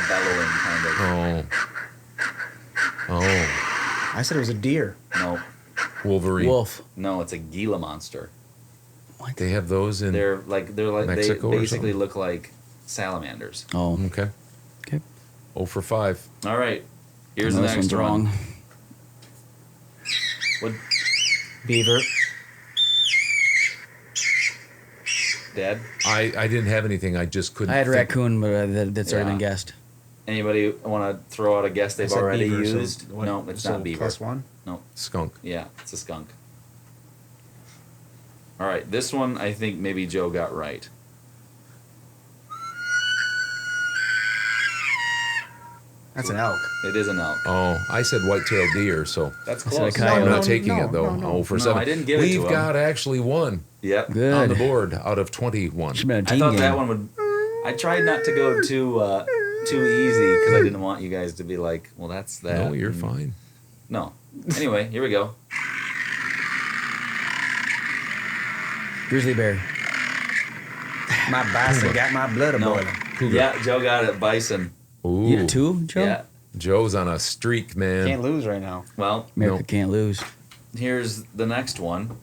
bellowing kind of. Oh. I said it was a deer. No, Wolverine. Wolf. no, it's a Gila monster. They have those in They're like Mexico they or basically something? look like salamanders. Oh. Okay. Okay. 0 for 5. All right, here's No, the this next one's one. wrong. What, Beaver. Dad? I didn't have anything. I just couldn't. I had think. raccoon, but that's already been guessed. Anybody want to throw out a guess they've I said already beaver, so used? what- No, it's so not beaver. +1? No. Skunk. Yeah, it's a skunk. All right, this one I think maybe Joe got right. That's an elk. It is an elk. Oh, I said white-tailed deer, so That's I said a close. coyote. I'm No, not taking it though. no. 0 for No, 7. I didn't give it to We've him. got actually one Yep. Good. on the board out of 21. Should've been a I team thought game. that one would. I tried not to go too easy because I didn't want you guys to be like, well, that's that. No, you're fine. No. Anyway, here we go. Grizzly bear. My bison got my blood No. boiling. Yeah, Joe got it. Bison. Ooh. You got 2, Joe? Yeah. Joe's on a streak, man. Can't lose right now. Well, America Nope. can't lose. here's the next one.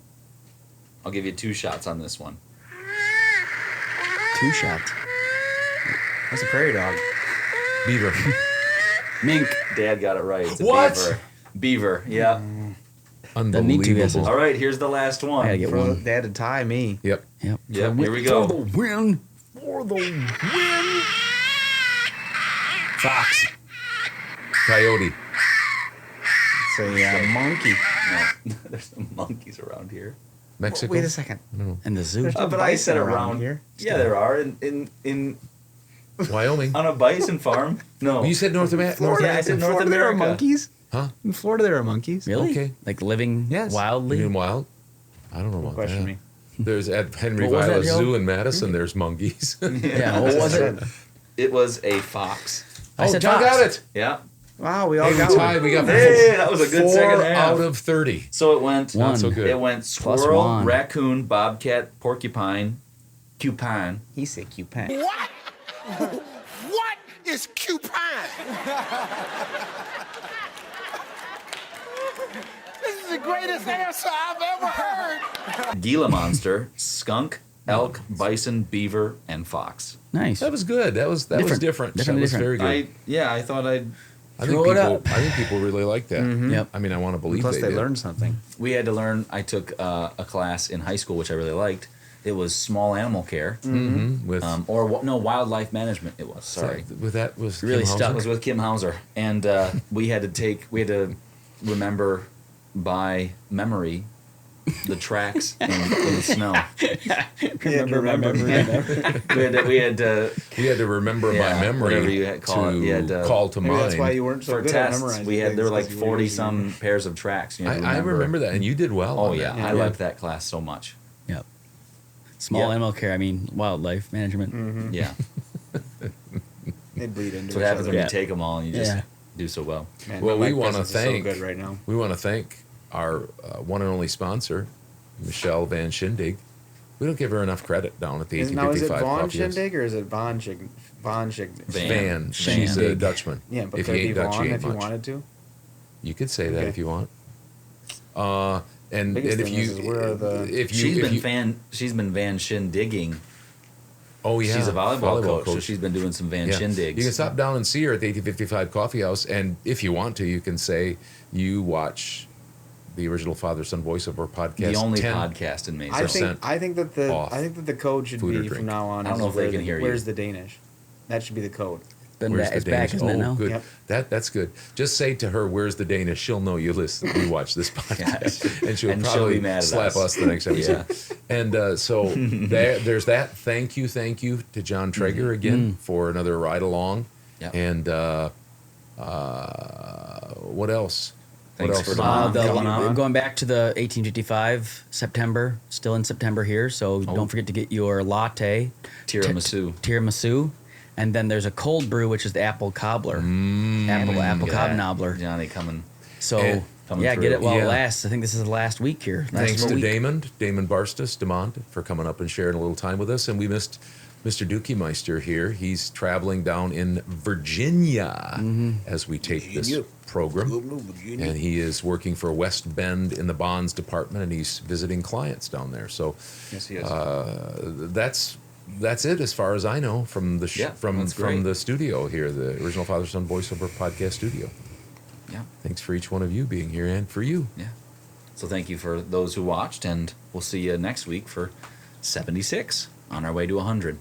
I'll give you 2 shots on this one. 2 shots. That's a prairie dog. Beaver. Mink. Dad got it right. It's a What? beaver. Beaver. Yeah. Doesn't need 2 guesses. All right, here's the last one. I gotta get For, one. they had to tie me. Yep. Yep. Yep, here we go. For the win. For the win. Fox. Coyote. It's a monkey. No, there's no monkeys around here. Mexico. Wait a second. And the zoo. There's no But I said bison around here. Yeah, there are in Wyoming. on a bison farm. No, You said North America. North Yeah, I said In North Florida, there are America. monkeys. Huh? In Florida, there are monkeys. Really? Okay. Like living Yes. wildly? You mean wild? I don't know about Question that. me. There's at Henry What was that, Viola Joe? Zoo in Madison. There's monkeys. Yeah, what was it? it was a fox. I said John fox. got it. Yeah. Wow, we all Hey, got we one. tied. We got Hey, that was a good 4 second half. out of 30. So it went. One. Not so good. It went Plus squirrel, one. raccoon, bobcat, porcupine, cupine. He said cupine. What? What is Cupine? This is the greatest answer I've ever heard. Gila monster, skunk, elk, bison, beaver, and fox. Nice. That was good. That was different. That was very good. I thought I'd. I think Throw it people. up. I think people really like that. Yep. I mean, I want to believe Plus, they they did. learned something. We had to learn. I took a class in high school, which I really liked. It was small animal care, With wildlife management. It was sorry. With that was Really Kim stuck. It Hauser? was with Kim Hauser, and we had to remember by memory the tracks in the snow. Remember. we had to We had to remember Yeah, by memory whatever you had call it. to You had to- call to Maybe mind. that's why you weren't so for good at tests. memorizing. There were like things, 'cause you were 40 using- some pairs of tracks. You had to I remember that, and you did well. Oh on yeah, that. I liked that class so much. Yep. Small Yeah. animal care, I mean wildlife management. Yeah, They bleed into that's what each happens other. when Yeah. you take them all and you just Yeah. do so well. Man, Well, my we mic want to presence is so thank good right now. we want to thank our one and only sponsor, Michelle Van Shindig. We don't give her enough credit down at the Now, is it 1855 Vaughn Coffee House. Shindig or is it Von Shindig? Van. She's a Dutchman. Yeah, but if could you it be ain't Dutch, Vaughn you ain't if you much. wanted to? You could say that Okay. if you want. And Biggest if thing you is where are the- if you She's been Van Shin digging. Oh yeah, She's a volleyball coach, so she's been doing some Van Shin digs. You can stop down and see her at the 1855 Coffee House, and if you want to, you can say you watch the original Father Son Voiceover podcast. The only 10 podcast in Mesa. I think that the code should food or be drink. from now on. I don't is know if they where can the- hear you. Where's the Danish? That should be the code. Where's the Danish? Good. Yep. That's good. Just say to her, "Where's the Danish?" She'll know you listen. You watch this podcast, and she'll And she'll probably be mad at slap us the next episode. And so there's that. Thank you to John Trager again for another ride along. Yep. And what else? Thanks what for else? coming on. Going back to the 1855 September, still in September here. So don't forget to get your latte, tiramisu, and then there's a cold brew, which is the apple cobbler, apple cob nobbler. Johnny coming. So And- coming yeah, through. get it while Yeah. it lasts. I think this is the last week here. Thanks Last to week. Damon Barstas, Demond, for coming up and sharing a little time with us. And we missed Mr. Dookie Meister here. He's traveling down in Virginia as we tape this program. And he is working for West Bend in the bonds department, and he's visiting clients down there. So Yes, he is. that's it as far as I know from the Yeah, from that's great. the studio here, the original Father Son Voiceover podcast studio. Yeah. Thanks for each one of you being here and for you. Yeah. So thank you for those who watched, and we'll see you next week for 76 on our way to 100.